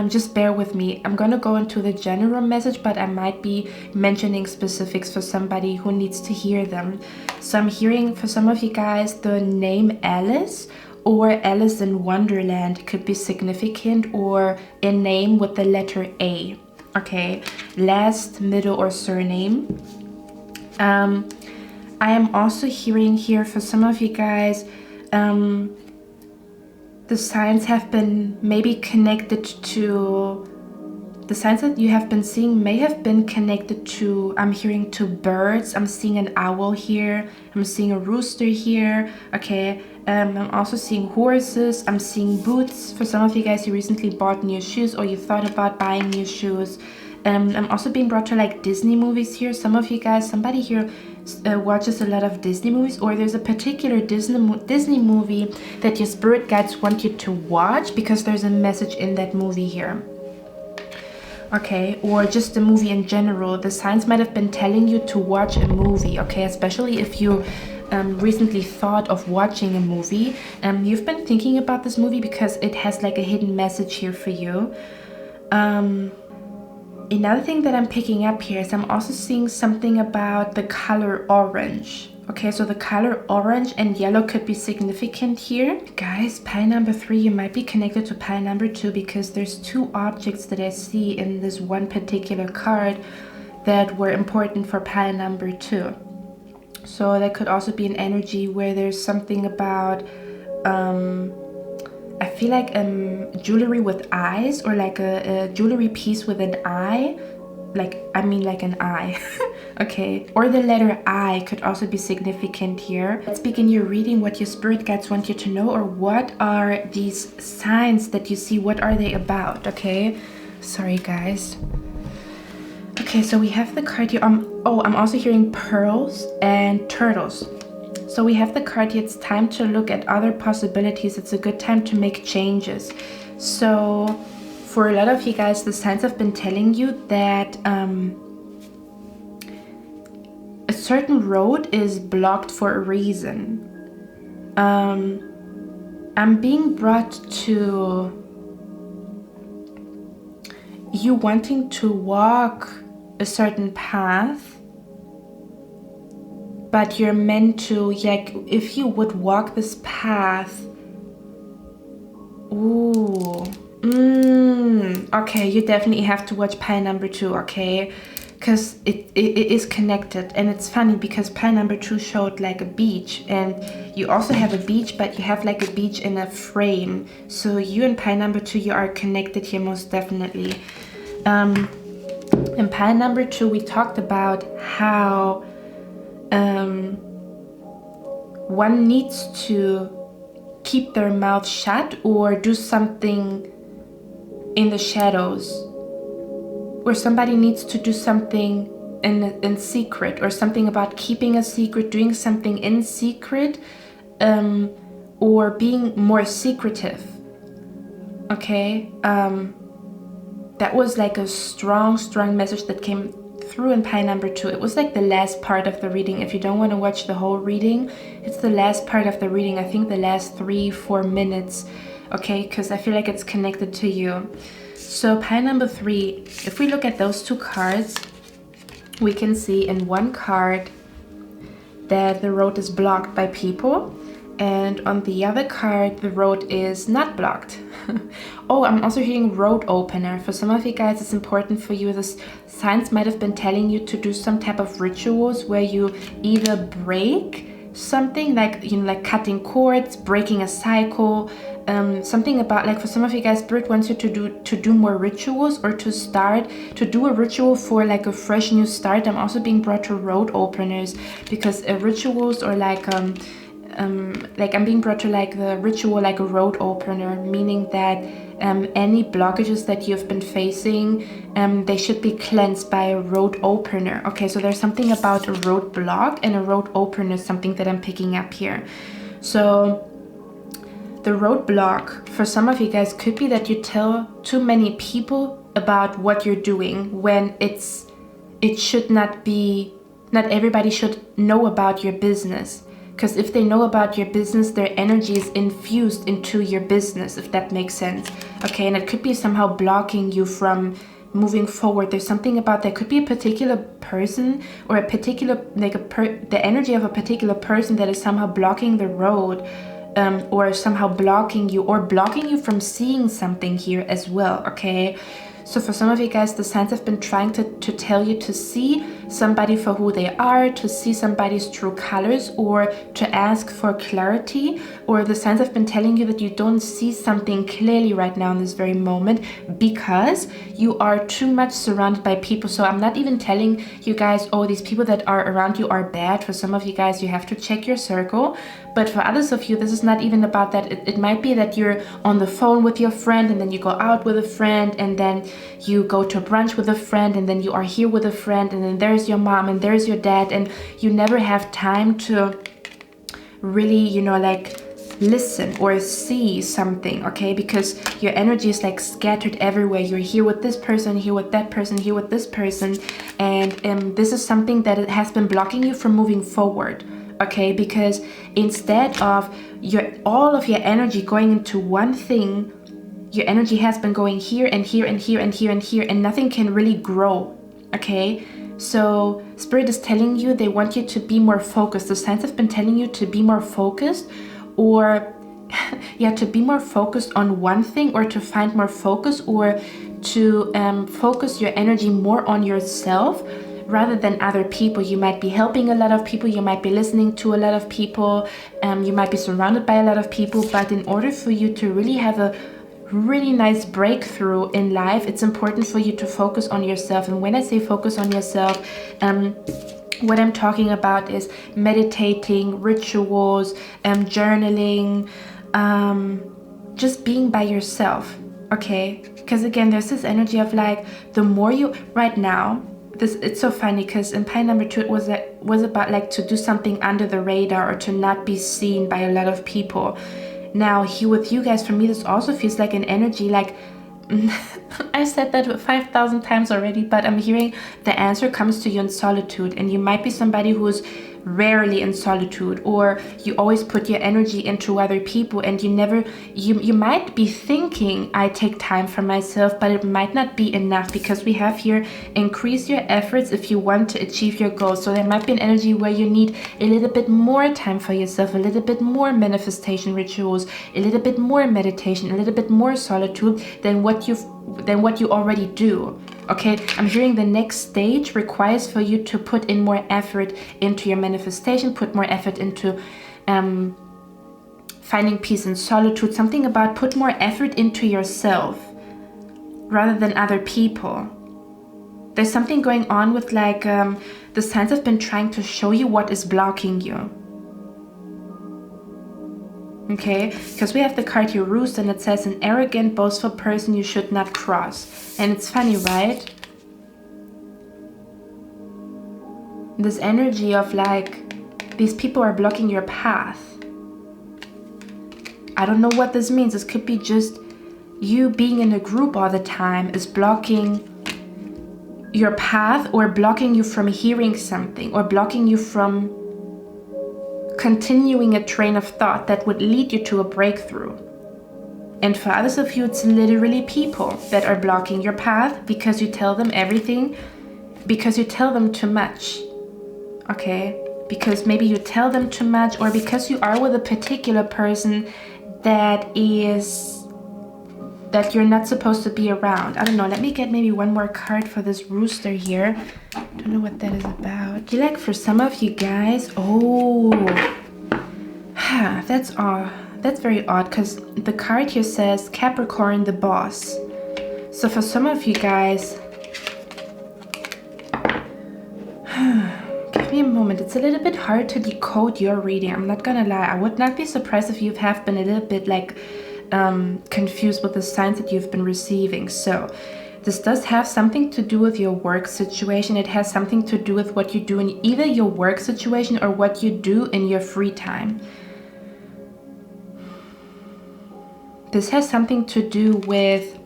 just bear with me. I'm gonna go into the general message, but I might be mentioning specifics for somebody who needs to hear them. So I'm hearing for some of you guys the name Alice or Alice in Wonderland could be significant, or a name with the letter A, okay? Last, middle, or surname. I am also hearing here for some of you guys, the signs have been maybe connected to, the signs that you have been seeing may have been connected to, I'm hearing to birds. I'm seeing an owl here. I'm seeing a rooster here, okay? I'm also seeing horses. I'm seeing boots. For some of you guys, you recently bought new shoes or you thought about buying new shoes. I'm also being brought to like Disney movies here. Some of you guys, somebody here watches a lot of Disney movies, or there's a particular Disney movie that your spirit guides want you to watch because there's a message in that movie here. Okay, or just the movie in general. The signs might have been telling you to watch a movie, okay? Especially if you recently thought of watching a movie. You've been thinking about this movie because it has like a hidden message here for you. Another thing that I'm picking up here is I'm also seeing something about the color orange. Okay, so the color orange and yellow could be significant here. Guys, pile number 3, you might be connected to pile number 2 because there's 2 objects that I see in this one particular card that were important for pile number 2. So that could also be an energy where there's something about, I feel like jewelry with eyes, or like a jewelry piece with an eye. Like an eye. Okay, or the letter I could also be significant here. Let's begin your reading. What your spirit guides want you to know, or what are these signs that you see, what are they about? Okay, sorry guys. Okay, so we have the card here. I'm also hearing pearls and turtles. So we have the card here. It's time to look at other possibilities. It's a good time to make changes. So for a lot of you guys, the signs have been telling you that a certain road is blocked for a reason. I'm being brought to you wanting to walk a certain path, but you're meant to, like, if you would walk this path, okay, you definitely have to watch pile number 2, okay? Because it is connected. And it's funny because pile number 2 showed like a beach, and you also have a beach, but you have like a beach in a frame. So you and pile number 2, you are connected here most definitely. In pile number 2, we talked about how one needs to keep their mouth shut or do something in the shadows, or somebody needs to do something in secret, or something about keeping a secret, doing something in secret, or being more secretive. Okay, that was like a strong message that came through in pile number 2. It was like the last part of the reading. If you don't want to watch the whole reading, it's the last part of the reading. I think the last 3-4 minutes, okay, because I feel like it's connected to you. So pile number 3, if we look at those 2 cards, we can see in one card that the road is blocked by people, and on the other card the road is not blocked. Oh, I'm also hearing road opener. For some of you guys, it's important for you. This signs might have been telling you to do some type of rituals where you either break something, like, you know, like cutting cords, breaking a cycle, something about, like, for some of you guys, Spirit wants you to do more rituals, or to do a ritual for like a fresh new start. I'm also being brought to road openers, because rituals, or like I'm being brought to like the ritual, like a road opener, meaning that any blockages that you've been facing, they should be cleansed by a road opener. Okay, so there's something about a road block and a road opener, something that I'm picking up here. So the road block for some of you guys could be that you tell too many people about what you're doing, when it should not be, not everybody should know about your business. Because if they know about your business, their energy is infused into your business, if that makes sense. Okay, and it could be somehow blocking you from moving forward. There's something about, there could be a particular person, or a particular, like the energy of a particular person that is somehow blocking the road, or somehow blocking you from seeing something here as well. Okay, so for some of you guys, the signs have been trying to tell you to see somebody for who they are, to see somebody's true colors, or to ask for clarity. Or the signs have been telling you that you don't see something clearly right now in this very moment, because you are too much surrounded by people. So I'm not even telling you guys, oh, these people that are around you are bad. For some of you guys, you have to check your circle. But for others of you, this is not even about that. It might be that you're on the phone with your friend, and then you go out with a friend, and then you go to brunch with a friend, and then you are here with a friend, and then there's your mom and there's your dad, and you never have time to really, you know, like listen or see something. Okay, because your energy is like scattered everywhere. You're here with this person, here with that person, here with this person, and this is something that it has been blocking you from moving forward. Okay, because instead of all of your energy going into one thing, your energy has been going here and here and here and here and here, and nothing can really grow. Okay, so Spirit is telling you they want you to be more focused. The signs have been telling you to be more focused, or yeah, to be more focused on one thing, or to find more focus, or to focus your energy more on yourself rather than other people. You might be helping a lot of people, you might be listening to a lot of people, you might be surrounded by a lot of people, but in order for you to really have a really nice breakthrough in life, it's important for you to focus on yourself. And when I say focus on yourself, what I'm talking about is meditating, rituals, journaling, just being by yourself. Okay, because again, there's this energy of like, the more you right now, it's so funny, because in pile number 2 it was about like to do something under the radar, or to not be seen by a lot of people. Now here with you guys, for me, this also feels like an energy like I said that 5,000 times already, but I'm hearing the answer comes to you in solitude. And you might be somebody who's rarely in solitude, or you always put your energy into other people, and you might be thinking, I take time for myself, but it might not be enough, because we have here increase your efforts if you want to achieve your goals. So there might be an energy where you need a little bit more time for yourself, a little bit more manifestation rituals, a little bit more meditation, a little bit more solitude than what you already do. Okay, I'm hearing the next stage requires for you to put in more effort into your manifestation, put more effort into finding peace in solitude. Something about put more effort into yourself rather than other people. There's something going on with like the signs have been trying to show you what is blocking you. Okay, because we have the card here, Roost, and it says an arrogant, boastful person you should not cross. And it's funny, right? This energy of like, these people are blocking your path. I don't know what this means. This could be just you being in a group all the time is blocking your path, or blocking you from hearing something, or blocking you from continuing a train of thought that would lead you to a breakthrough. And for others of you, it's literally people that are blocking your path because you tell them everything, because you tell them too much, okay? Because maybe you tell them too much, or because you are with a particular person that you're not supposed to be around. I don't know, let me get maybe one more card for this rooster here. Don't know what that is about. Like for some of you guys, that's very odd, because the card here says Capricorn, the boss. So for some of you guys, give me a moment. It's a little bit hard to decode your reading. I'm not gonna lie. I would not be surprised if you have been a little bit like confused with the signs that you've been receiving. So this does have something to do with your work situation. It has something to do with what you do in either your work situation or what you do in your free time. This has something to do with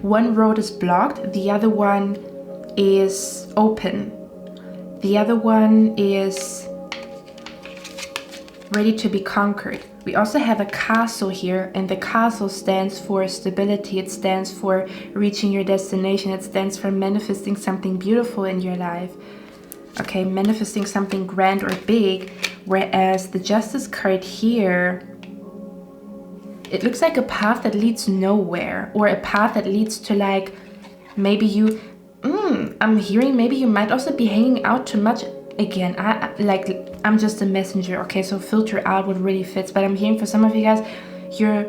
one road is blocked, the other one is open. The other one is ready to be conquered. We also have a castle here, and the castle stands for stability. It stands for reaching your destination. It stands for manifesting something beautiful in your life. Okay, manifesting something grand or big. Whereas the Justice card here, it looks like a path that leads nowhere, or a path that leads to like, maybe you, I'm hearing maybe you might also be hanging out too much. Again, I'm just a messenger, okay, so filter out what really fits. But I'm hearing for some of you guys, you're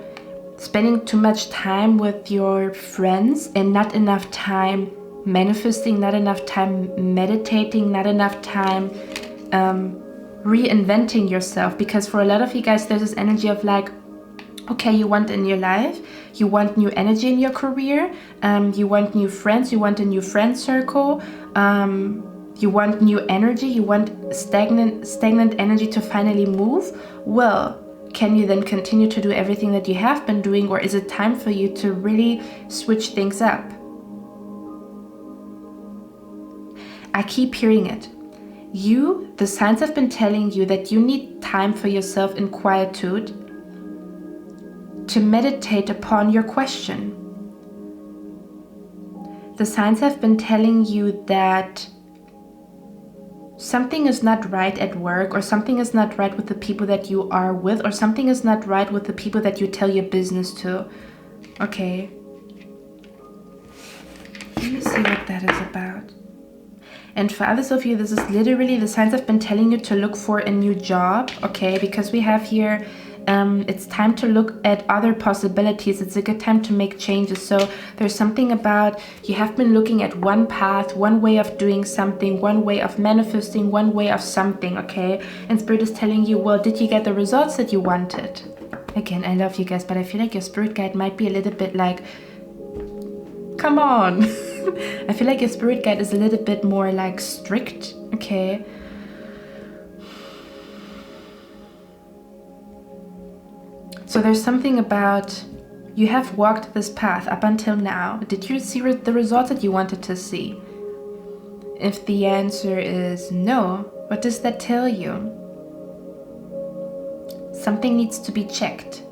spending too much time with your friends and not enough time manifesting, not enough time meditating, not enough time reinventing yourself. Because for a lot of you guys, there's this energy of like, okay, you want a new life, you want new energy in your career, you want new friends, you want a new friend circle, you want new energy, you want stagnant energy to finally move. Well, can you then continue to do everything that you have been doing, or is it time for you to really switch things up? I keep hearing it. The signs have been telling you that you need time for yourself in quietude to meditate upon your question. The signs have been telling you that something is not right at work, or something is not right with the people that you are with, or something is not right with the people that you tell your business to. Okay. Let me see what that is about. And for others of you, this is literally the signs have been telling you to look for a new job, okay? Because we have here, it's time to look at other possibilities. It's a good time to make changes. So there's something about you have been looking at one path, one way of doing something, one way of manifesting, one way of something, okay? And Spirit is telling you, well, did you get the results that you wanted? Again, I love you guys, but I feel like your spirit guide might be a little bit like, come on. I feel like your spirit guide is a little bit more like strict, okay? So there's something about you have walked this path up until now. Did you see the results that you wanted to see? If the answer is no, what does that tell you? Something needs to be checked.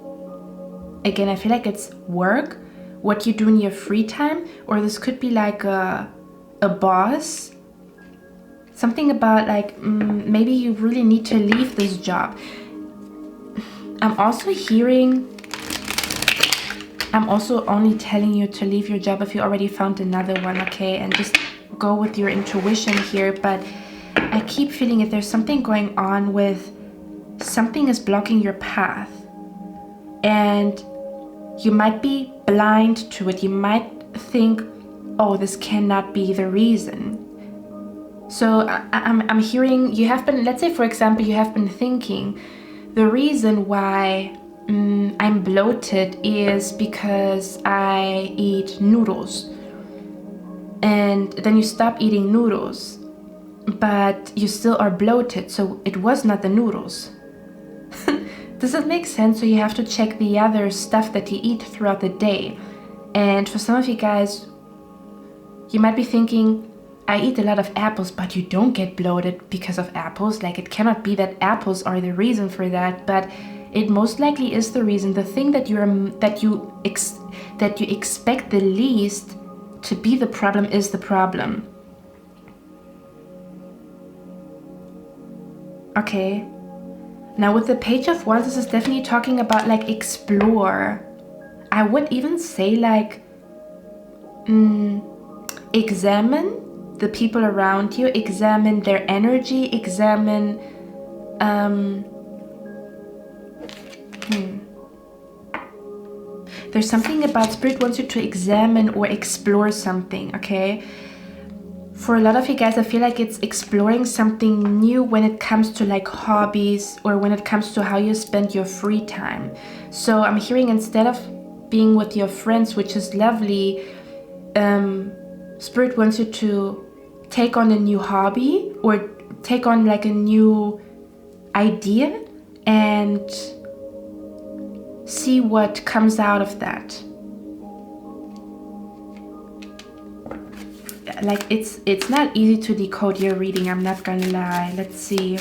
Again, I feel like it's work, what you do in your free time, or this could be like a boss. Something about like, maybe you really need to leave this job. I'm also only telling you to leave your job if you already found another one, okay? And just go with your intuition here. But I keep feeling if there's something going on with something is blocking your path, and you might be blind to it. You might think, oh, this cannot be the reason. So I'm hearing you have been, let's say for example, you have been thinking, the reason why I'm bloated is because I eat noodles. And then you stop eating noodles, but you still are bloated, so it was not the noodles. Does it make sense? So you have to check the other stuff that you eat throughout the day. And for some of you guys, you might be thinking, I eat a lot of apples, but you don't get bloated because of apples. Like, it cannot be that apples are the reason for that, but it most likely is the reason. The thing that you expect the least to be the problem is the problem. Okay. Now with the Page of Wands, this is definitely talking about like explore. I would even say like examine the people around you, examine their energy, examine there's something about Spirit wants you to examine or explore something, okay? For a lot of you guys, I feel like it's exploring something new when it comes to like hobbies or when it comes to how you spend your free time. So I'm hearing, instead of being with your friends, which is lovely, Spirit wants you to take on a new hobby or take on like a new idea and see what comes out of that. Like, it's not easy to decode your reading, I'm not gonna lie. Let's see.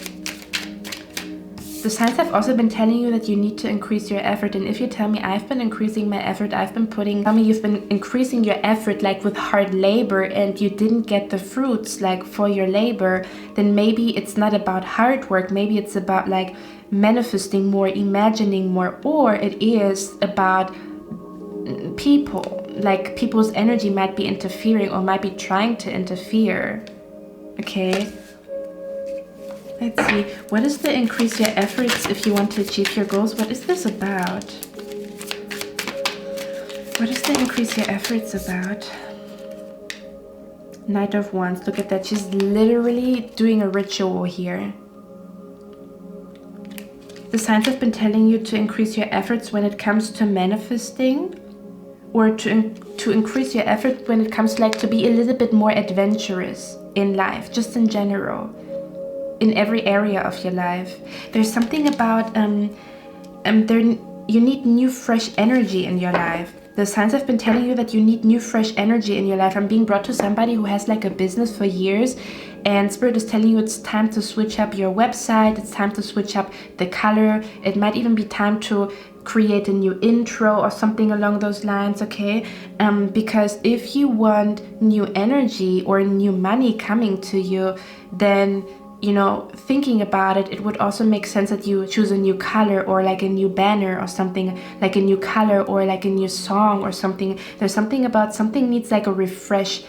The signs have also been telling you that you need to increase your effort, and if you tell me I've been increasing my effort, tell me you've been increasing your effort like with hard labor and you didn't get the fruits like for your labor, then maybe it's not about hard work, maybe it's about like manifesting more, imagining more, or it is about people. Like, people's energy might be interfering or might be trying to interfere. Okay. Let's see. What is the increase your efforts if you want to achieve your goals? What is this about? What is the increase your efforts about? Knight of Wands. Look at that. She's literally doing a ritual here. The signs have been telling you to increase your efforts when it comes to manifesting, or to increase your effort when it comes like to be a little bit more adventurous in life, just in general, in every area of your life. There's something about you need new fresh energy in your life. The signs have been telling you that you need new fresh energy in your life. I'm being brought to somebody who has like a business for years, and Spirit is telling you it's time to switch up your website, it's time to switch up the color, it might even be time to create a new intro or something along those lines, okay? Because if you want new energy or new money coming to you, then, you know, thinking about it, it would also make sense that you choose a new color or like a new banner or something, like a new color or like a new song or something. There's something about something needs like a refresh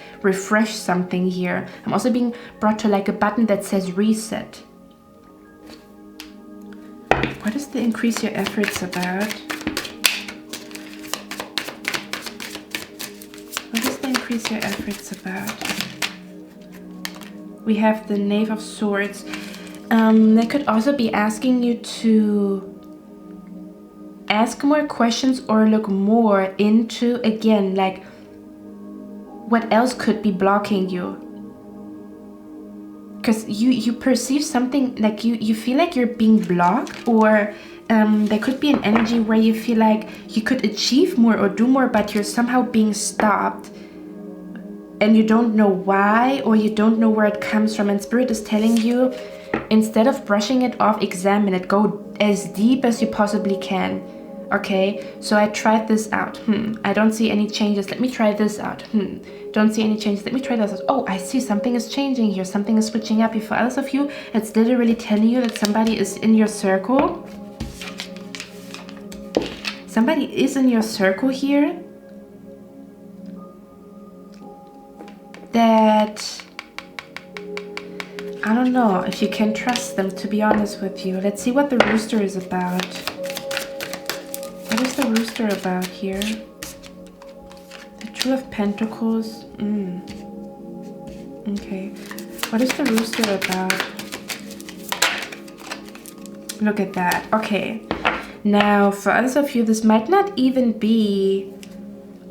something here. I'm also being brought to like a button that says reset. What is the increase your efforts about? What is the increase your efforts about? We have the Knave of Swords. They could also be asking you to ask more questions or look more into, again, like what else could be blocking you. Because you perceive something, like you feel like you're being blocked, or there could be an energy where you feel like you could achieve more or do more, but you're somehow being stopped and you don't know why, or you don't know where it comes from. And Spirit is telling you, instead of brushing it off, examine it, go as deep as you possibly can. Okay, so I tried this out. I don't see any changes. Let me try this out. Don't see any changes. Let me try this out. Oh, I see something is changing here. Something is switching up here. For others of you, it's literally telling you that somebody is in your circle. Somebody is in your circle here that, I don't know if you can trust them, to be honest with you. Let's see what the Rooster is about. What is the Rooster about here? The Two of Pentacles. Okay. What is the Rooster about? Look at that. Okay. Now, for others of you, this might not even be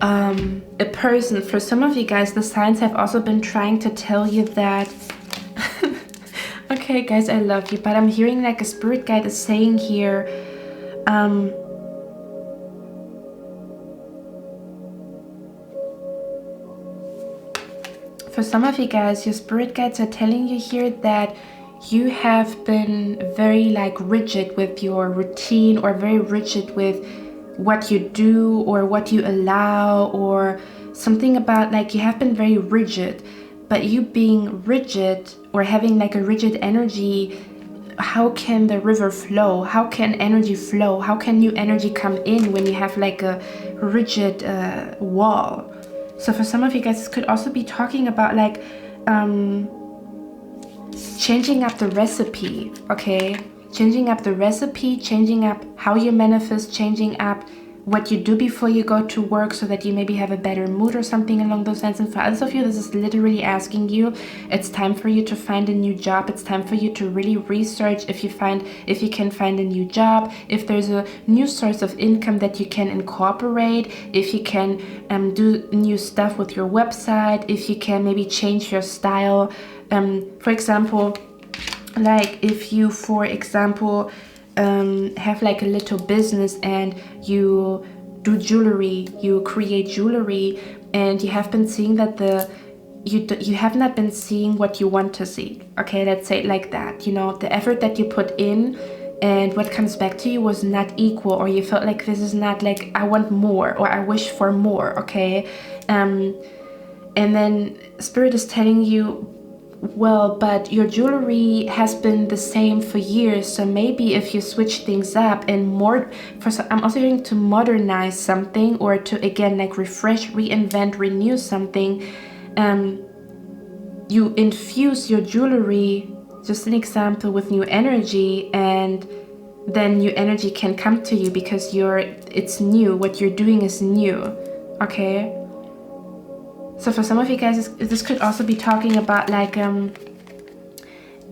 a person. For some of you guys, the signs have also been trying to tell you that okay guys, I love you, but I'm hearing like a spirit guide is saying here, For some of you guys, your spirit guides are telling you here that you have been very like rigid with your routine, or very rigid with what you do or what you allow, or something about like you have been very rigid. But you being rigid or having like a rigid energy, how can the river flow? How can energy flow? How can new energy come in when you have like a rigid wall? So for some of you guys, this could also be talking about like changing up the recipe, okay? Changing up the recipe, changing up how you manifest, changing up what you do before you go to work so that you maybe have a better mood or something along those lines. And for others of you, this is literally asking you, it's time for you to find a new job. It's time for you to really research if you can find a new job, if there's a new source of income that you can incorporate, if you can do new stuff with your website, if you can maybe change your style. For example, like if you, for example, have like a little business and you do jewelry, you create jewelry, and you have been seeing that you have not been seeing what you want to see. Okay, let's say it like that. You know, the effort that you put in and what comes back to you was not equal, or you felt like this is not like, I want more, or I wish for more. Okay, and then Spirit is telling you, well, but your jewelry has been the same for years, so maybe if you switch things up and I'm also hearing to modernize something, or to again like refresh, reinvent, renew something, you infuse your jewelry, just an example, with new energy, and then new energy can come to you because it's new, what you're doing is new. Okay, so for some of you guys, this could also be talking about like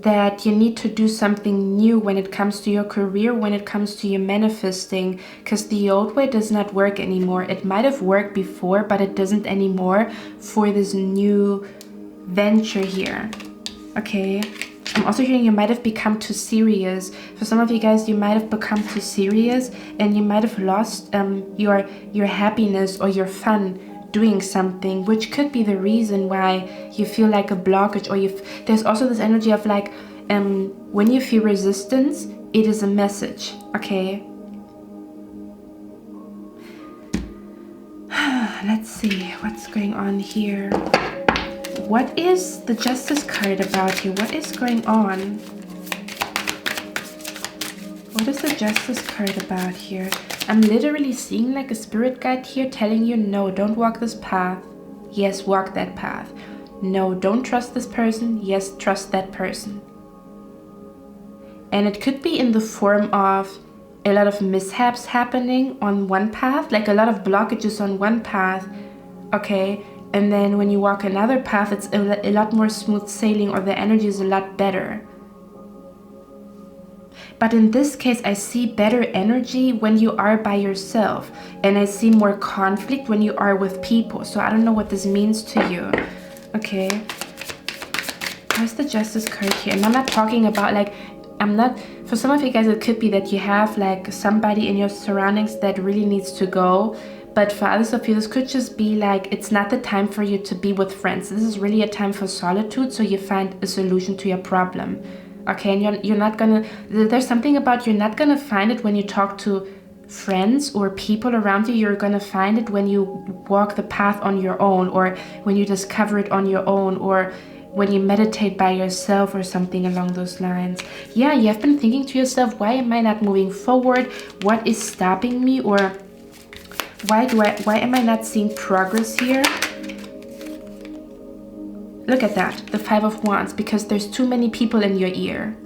that you need to do something new when it comes to your career, when it comes to your manifesting, because the old way does not work anymore. It might have worked before, but it doesn't anymore for this new venture here. Okay, I'm also hearing you might have become too serious. For some of you guys, you might have become too serious, and you might have lost your happiness or your fun doing something, which could be the reason why you feel like a blockage. Or there's also this energy of like when you feel resistance, it is a message. Okay, let's see what's going on here. What is the Justice card about here? What is going on? What is the Justice card about here? I'm literally seeing like a spirit guide here telling you, no, don't walk this path. Yes, walk that path. No, don't trust this person. Yes, trust that person. And it could be in the form of a lot of mishaps happening on one path, like a lot of blockages on one path. Okay, and then when you walk another path, it's a lot more smooth sailing, or the energy is a lot better. But in this case, I see better energy when you are by yourself, and I see more conflict when you are with people. So I don't know what this means to you. Okay, where's the Justice card here? And I'm not talking about like, for some of you guys, it could be that you have like somebody in your surroundings that really needs to go. But for others of you, this could just be like, it's not the time for you to be with friends. This is really a time for solitude, so you find a solution to your problem. Okay, and you're not gonna, there's something about you're not gonna find it when you talk to friends or people around you. You're gonna find it when you walk the path on your own, or when you discover it on your own, or when you meditate by yourself, or something along those lines. Yeah, you have been thinking to yourself, why am I not moving forward? What is stopping me? Or why am I not seeing progress here? Look at that, the Five of Wands, because there's too many people in your ear.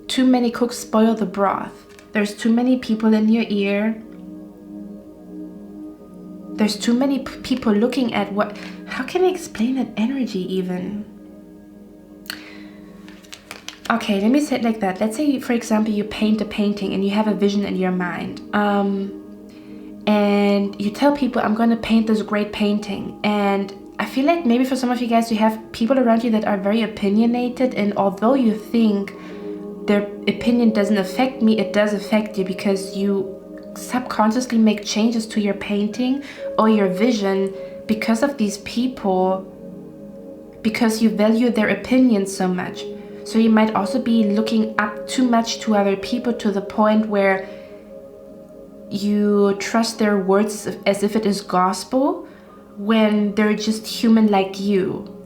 Too many cooks spoil the broth. There's too many people in your ear. There's too many people looking at what... How can I explain that energy even? Okay, let me say it like that. Let's say, for example, you paint a painting and you have a vision in your mind. And you tell people, I'm going to paint this great painting. And I feel like maybe for some of you guys, you have people around you that are very opinionated, and although you think, their opinion doesn't affect me, it does affect you, because you subconsciously make changes to your painting or your vision because of these people, because you value their opinion so much. So you might also be looking up too much to other people, to the point where you trust their words as if it is gospel, when they're just human like you,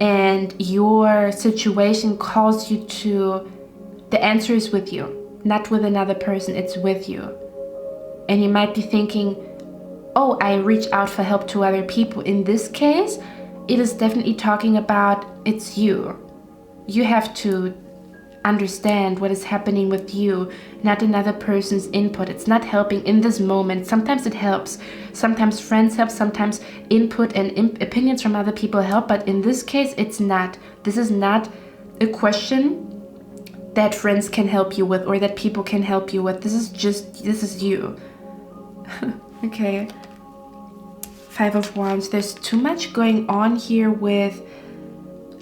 and your situation calls you to, the answer is with you, not with another person, it's with you. And you might be thinking, oh, I reach out for help to other people. In this case, it is definitely talking about it's you. You have to understand what is happening with you, not another person's input. It's not helping in this moment. Sometimes it helps. Sometimes friends help. Sometimes input and opinions from other people help. But in this case, it's not. This is not a question that friends can help you with or that people can help you with. This is you. Okay. 5 of Wands. There's too much going on here with,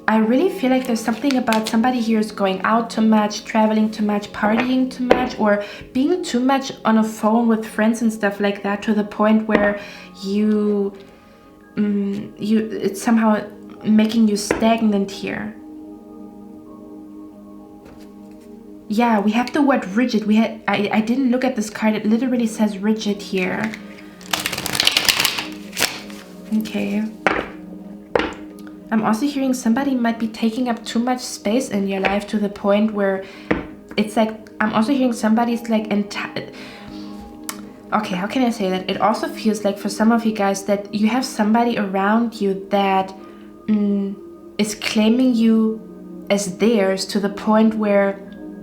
I really feel like there's something about somebody here is going out too much, traveling too much, partying too much, or being too much on a phone with friends and stuff like that, to the point where it's somehow making you stagnant here. Yeah, we have the word rigid. I didn't look at this card. It literally says rigid here. Okay. I'm also hearing somebody might be taking up too much space in your life, to the point where it's like, I'm also hearing somebody's like, okay, how can I say that? It also feels like for some of you guys that you have somebody around you that is claiming you as theirs, to the point where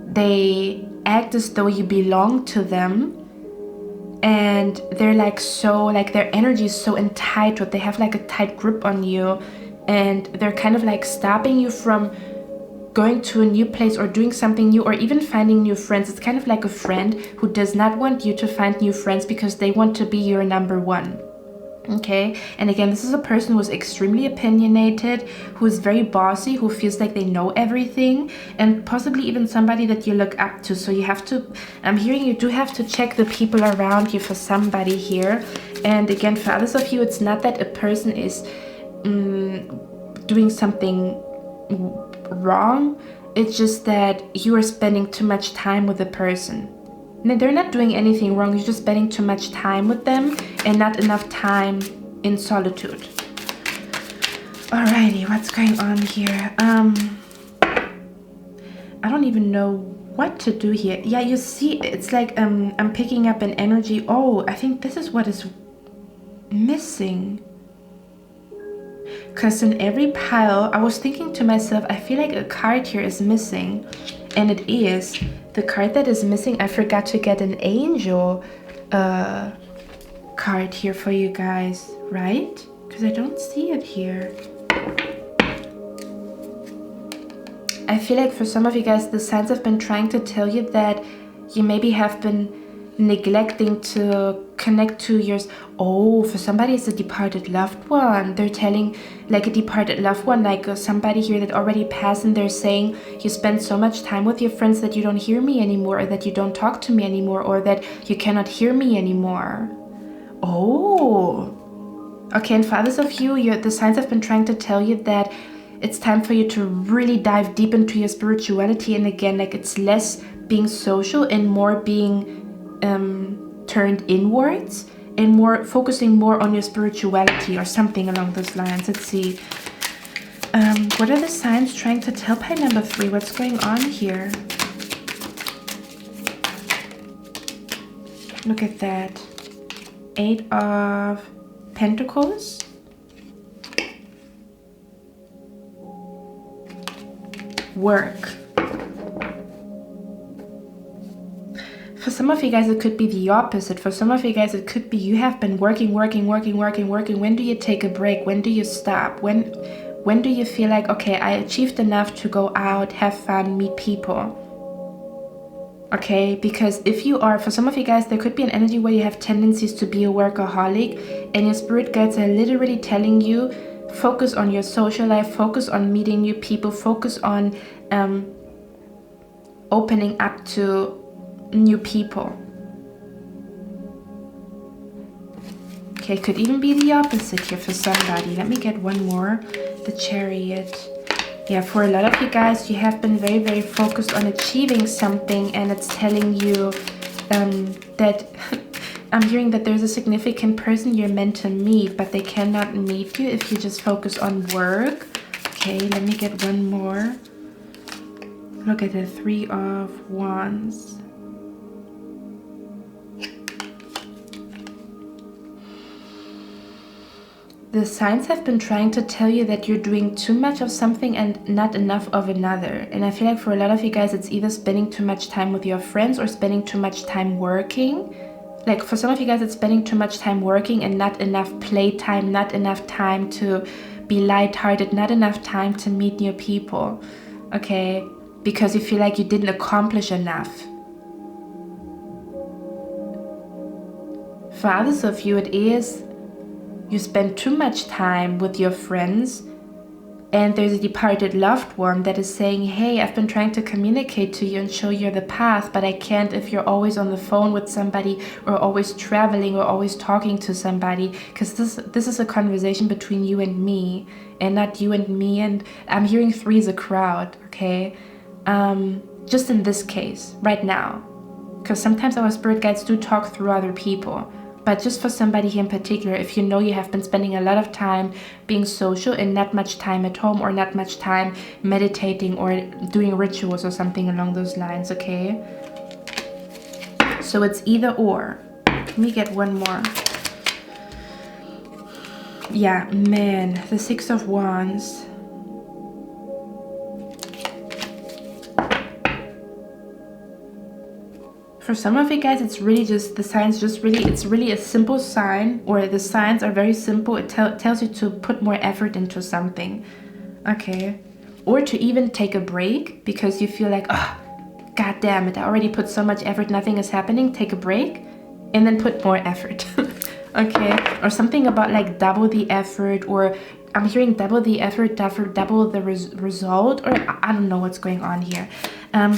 they act as though you belong to them. And they're like, so like their energy is so entitled. They have like a tight grip on you. And they're kind of like stopping you from going to a new place or doing something new, or even finding new friends. It's kind of like a friend who does not want you to find new friends because they want to be your number one. Okay, and again, this is a person who is extremely opinionated, who is very bossy, who feels like they know everything, and possibly even somebody that you look up to. So you have to, I'm hearing you do have to check the people around you for somebody here. And again, for others of you, it's not that a person is doing something wrong. It's just that you are spending too much time with the person. No, they're not doing anything wrong. You're just spending too much time with them and not enough time in solitude. Alrighty, what's going on here? I don't even know what to do here. Yeah, you see, it's like I'm picking up an energy. Oh, I think this is what is missing. Because in every pile, I was thinking to myself, I feel like a card here is missing. And it is. The card that is missing, I forgot to get an angel card here for you guys, right? Because I don't see it here. I feel like for some of you guys, the signs have been trying to tell you that you maybe have been neglecting to connect to yours. Oh, for somebody it's a departed loved one. They're telling like a departed loved one, like somebody here that already passed, and they're saying you spend so much time with your friends that you don't hear me anymore, or that you don't talk to me anymore, or that you cannot hear me anymore. Oh, okay. And for others of you, the signs have been trying to tell you that it's time for you to really dive deep into your spirituality. And again, like it's less being social and more being turned inwards, and more focusing more on your spirituality or something along those lines. Let's see. What are the signs trying to tell pile number 3? What's going on here? Look at that. 8 of Pentacles. Work. For some of you guys, it could be the opposite. For some of you guys, it could be you have been working. When do you take a break? When do you stop? When do you feel like, okay, I achieved enough to go out, have fun, meet people? Okay, because if you are, for some of you guys, there could be an energy where you have tendencies to be a workaholic, and your spirit guides are literally telling you, focus on your social life, focus on meeting new people, focus on opening up to new people. Okay, could even be the opposite here for somebody. Let me get one more. The Chariot. Yeah, for a lot of you guys, you have been very, very focused on achieving something, and it's telling you that I'm hearing that there's a significant person you're meant to meet, but they cannot meet you if you just focus on work. Okay, let me get one more. Look at the Three of Wands. The signs have been trying to tell you that you're doing too much of something and not enough of another. And I feel like for a lot of you guys, it's either spending too much time with your friends or spending too much time working. Like for some of you guys, it's spending too much time working and not enough playtime, not enough time to be lighthearted, not enough time to meet new people. Okay? Because you feel like you didn't accomplish enough. For others of you, it is you spend too much time with your friends, and there's a departed loved one that is saying, hey, I've been trying to communicate to you and show you the path, but I can't if you're always on the phone with somebody or always traveling or always talking to somebody, because this is a conversation between you and me and not you and me. And I'm hearing 3 is a crowd, okay? Just in this case, right now, because sometimes our spirit guides do talk through other people. But just for somebody here in particular, if you know you have been spending a lot of time being social and not much time at home or not much time meditating or doing rituals or something along those lines, okay? So it's either or. Let me get one more. Yeah, man, the 6 of Wands. For some of you guys, it's really just, the signs just really, it's really a simple sign, or the signs are very simple. It tells you to put more effort into something, okay? Or to even take a break because you feel like, oh, god damn it, I already put so much effort, nothing is happening. Take a break and then put more effort, okay? Or something about like double the effort, or I'm hearing double the effort, double the result, or I don't know what's going on here.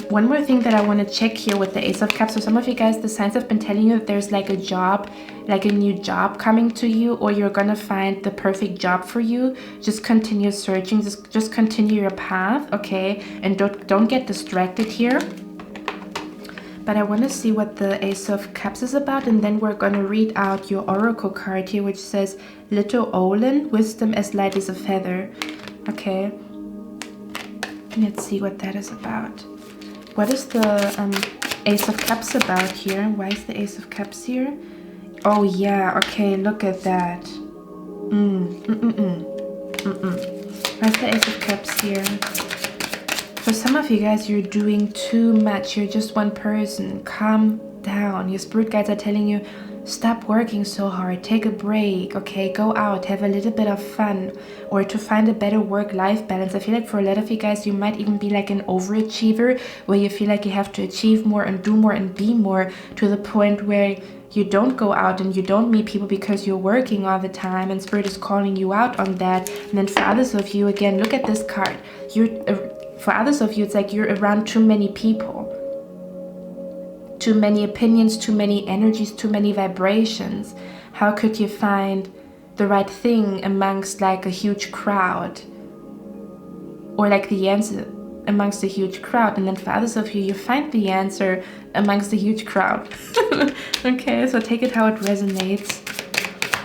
One more thing that I want to check here with the Ace of Cups. So some of you guys, the signs have been telling you that there's like a job, like a new job coming to you, or you're gonna find the perfect job for you. Just continue searching, just continue your path, okay? And don't get distracted here. But I want to see what the Ace of Cups is about, and then we're going to read out your oracle card here, which says, Little Olin, wisdom as light as a feather. Okay, let's see what that is about. What is the Ace of Cups about here? Why is the Ace of Cups here? Oh yeah, okay, look at that. Why's the Ace of Cups here? For some of you guys, you're doing too much. You're just one person. Calm down. Your spirit guides are telling you, stop working so hard. Take a break, okay? Go out, have a little bit of fun, or to find a better work-life balance. I feel like for a lot of you guys, you might even be like an overachiever, where you feel like you have to achieve more and do more and be more, to the point where you don't go out and you don't meet people because you're working all the time, and spirit is calling you out on that. And then for others of you, again, look at this card. For others of you, it's like you're around too many people, too many opinions, too many energies, too many vibrations. How could you find the right thing amongst like a huge crowd, or like the answer amongst a huge crowd? And then for others of you, you find the answer amongst a huge crowd. Okay, so take it how it resonates.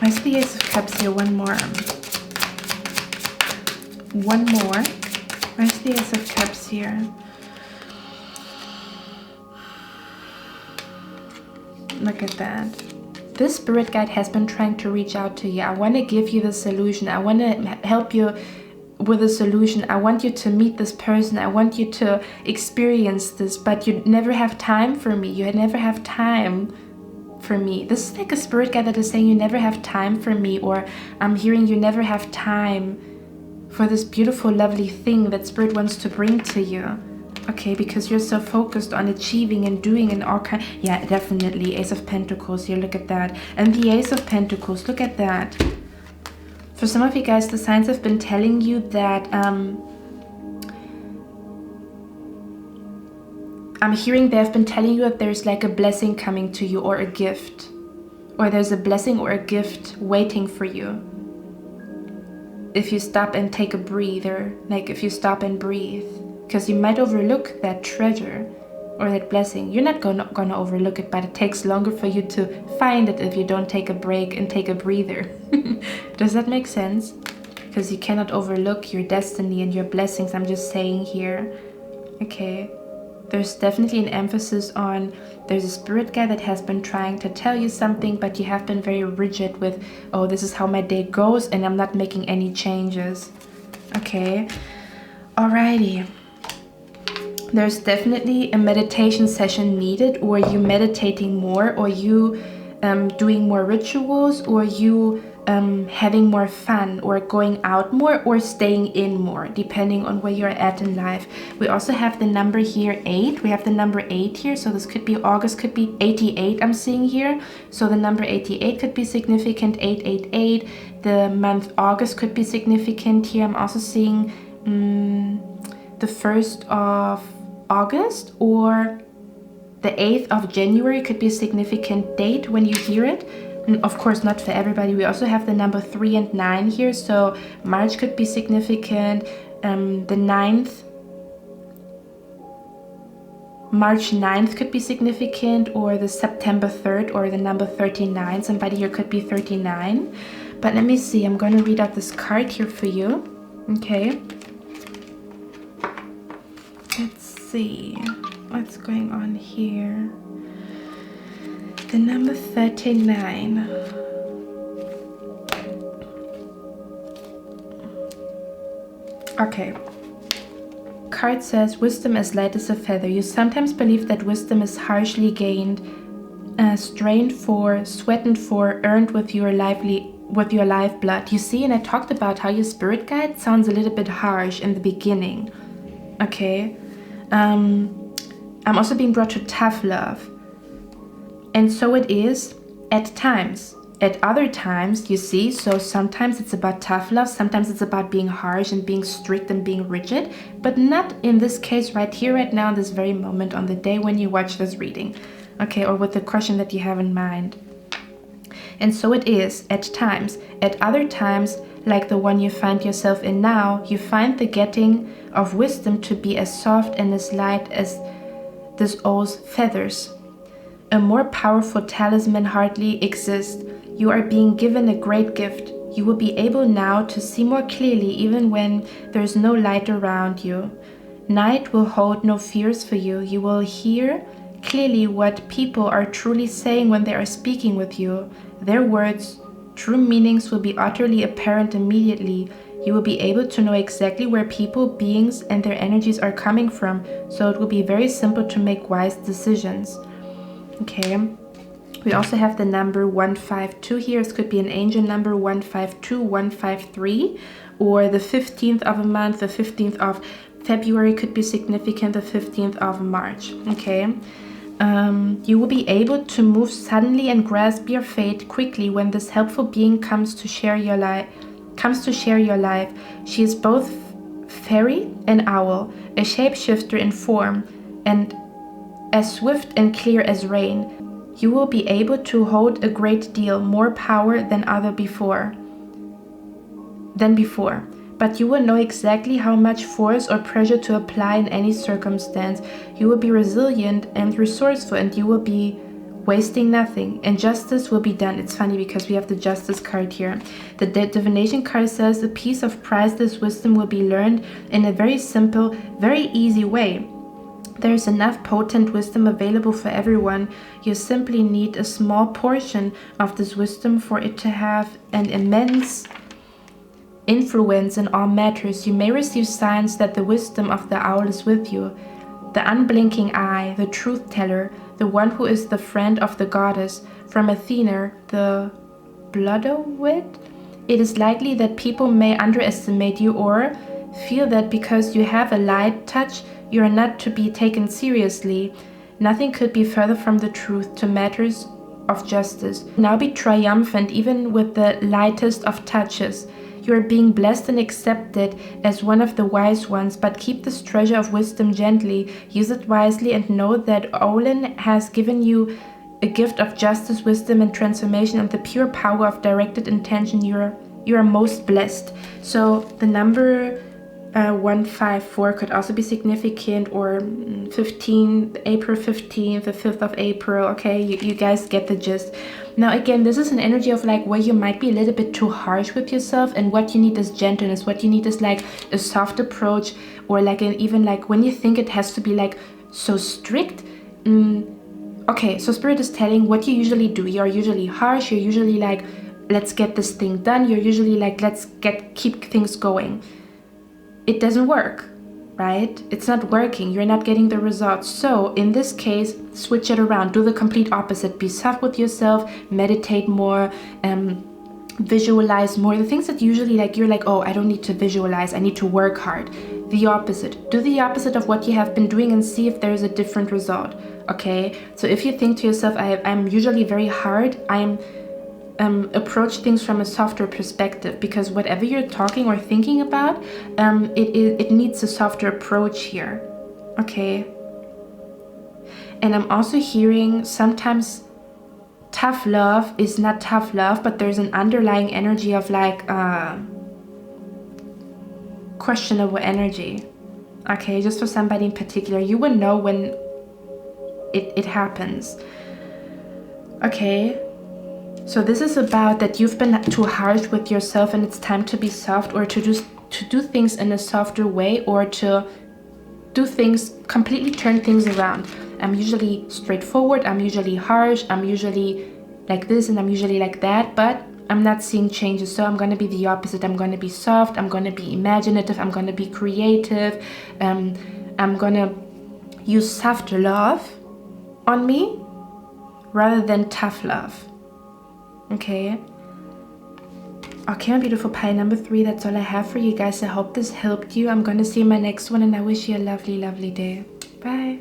Where's the Ace of Cups here? One more. Where's the Ace of Cups here? Look at that. This spirit guide has been trying to reach out to you. I want to give you the solution. I want to help you with a solution. I want you to meet this person. I want you to experience this, but you never have time for me. You never have time for me. This is like a spirit guide that is saying you never have time for me, or I'm hearing you never have time for this beautiful, lovely thing that spirit wants to bring to you. Okay, because you're so focused on achieving and doing and all kind. Yeah, definitely. Ace of Pentacles here, look at that. And the Ace of Pentacles, look at that. For some of you guys, the signs have been telling you that I'm hearing they have been telling you that there's like a blessing coming to you or a gift. Or there's a blessing or a gift waiting for you. If you stop and take a breather, like if you stop and breathe. Because you might overlook that treasure or that blessing. You're not gonna overlook it, but it takes longer for you to find it if you don't take a break and take a breather. Does that make sense? Because you cannot overlook your destiny and your blessings, I'm just saying here. Okay. There's definitely an emphasis on there's a spirit guide that has been trying to tell you something, but you have been very rigid with, oh, this is how my day goes and I'm not making any changes. Okay. Alrighty. There's definitely a meditation session needed, or you meditating more, or you doing more rituals, or you having more fun, or going out more, or staying in more, depending on where you're at in life. We also have the number here 8. We have the number 8 here, so this could be August, could be 88 I'm seeing here. So the number 88 could be significant, 888. The month August could be significant here. I'm also seeing the 1st of August or the 8th of January could be a significant date when you hear it. And of course, not for everybody. We also have the number 3 and 9 here, so March could be significant. The 9th, March 9th could be significant, or the September 3rd, or the number 39. Somebody here could be 39. But let me see, I'm going to read out this card here for you. Okay. Let's see what's going on here. The number 39. Okay. Card says, wisdom as light as a feather. You sometimes believe that wisdom is harshly gained, strained for, sweated for, earned with your lifeblood. You see, and I talked about how your spirit guide sounds a little bit harsh in the beginning. Okay. I'm also being brought to tough love. And so it is at times. At other times, you see, so sometimes it's about tough love, sometimes it's about being harsh and being strict and being rigid, but not in this case right here, right now, this very moment on the day when you watch this reading, okay, or with the question that you have in mind. And so it is at times. At other times, like the one you find yourself in now, you find the getting of wisdom to be as soft and as light as this owl's feathers. A more powerful talisman hardly exists. You are being given a great gift. You will be able now to see more clearly even when there is no light around you. Night will hold no fears for you. You will hear clearly what people are truly saying when they are speaking with you. Their words, true meanings will be utterly apparent immediately. You will be able to know exactly where people, beings, and their energies are coming from, so it will be very simple to make wise decisions. Okay, we also have the number 152 here. This could be an angel number 152, 153, or the 15th of a month, the 15th of February could be significant, the 15th of March. Okay, you will be able to move suddenly and grasp your fate quickly when this helpful being comes to share your life. She is both fairy and owl, a shapeshifter in form, and as swift and clear as rain. You will be able to hold a great deal more power than before. But you will know exactly how much force or pressure to apply in any circumstance. You will be resilient and resourceful, and you will be wasting nothing, and justice will be done. It's funny because we have the justice card here. The divination card says the piece of priceless wisdom will be learned in a very simple, very easy way. There is enough potent wisdom available for everyone. You simply need a small portion of this wisdom for it to have an immense influence in all matters. You may receive signs that the wisdom of the owl is with you. The unblinking eye, the truth teller, the one who is the friend of the goddess, from Athena, the blood-o-wit. It is likely that people may underestimate you or feel that because you have a light touch, you are not to be taken seriously. Nothing could be further from the truth to matters of justice. Now be triumphant even with the lightest of touches. You are being blessed and accepted as one of the wise ones, but keep this treasure of wisdom gently. Use it wisely and know that 𝑘𝐻 has given you a gift of justice, wisdom, and transformation, and the pure power of directed intention. You are most blessed. So the number 154 could also be significant, or 15, April 15th, the 5th of April. Okay, you guys get the gist. Now again, this is an energy of like where you might be a little bit too harsh with yourself, and what you need is gentleness. What you need is like a soft approach, or like even like when you think it has to be like so strict. Okay, so Spirit is telling what you usually do. You're usually harsh. You're usually like, let's get this thing done. You're usually like, let's keep things going. It doesn't work, right? It's not working. You're not getting the results. So in this case, switch it around. Do the complete opposite. Be soft with yourself. Meditate more. Visualize more. The things that usually like you're like, oh, I don't need to visualize. I need to work hard. The opposite. Do the opposite of what you have been doing and see if there's a different result. Okay? So if you think to yourself, I'm usually very hard, I'm approach things from a softer perspective, because whatever you're talking or thinking about, it needs a softer approach here. Okay? And I'm also hearing sometimes tough love is not tough love, but there's an underlying energy of like questionable energy. Okay, just for somebody in particular, you will know when it happens. Okay, so this is about that you've been too harsh with yourself, and it's time to be soft, or to do things in a softer way, or to do things, completely turn things around. I'm usually straightforward, I'm usually harsh, I'm usually like this, and I'm usually like that, but I'm not seeing changes, so I'm going to be the opposite. I'm going to be soft, I'm going to be imaginative, I'm going to be creative, I'm going to use soft love on me rather than tough love. Okay? Okay, my beautiful pile number 3, that's all I have for you guys. I hope this helped you. I'm going to see you in my next one, and I wish you a lovely, lovely day. Bye.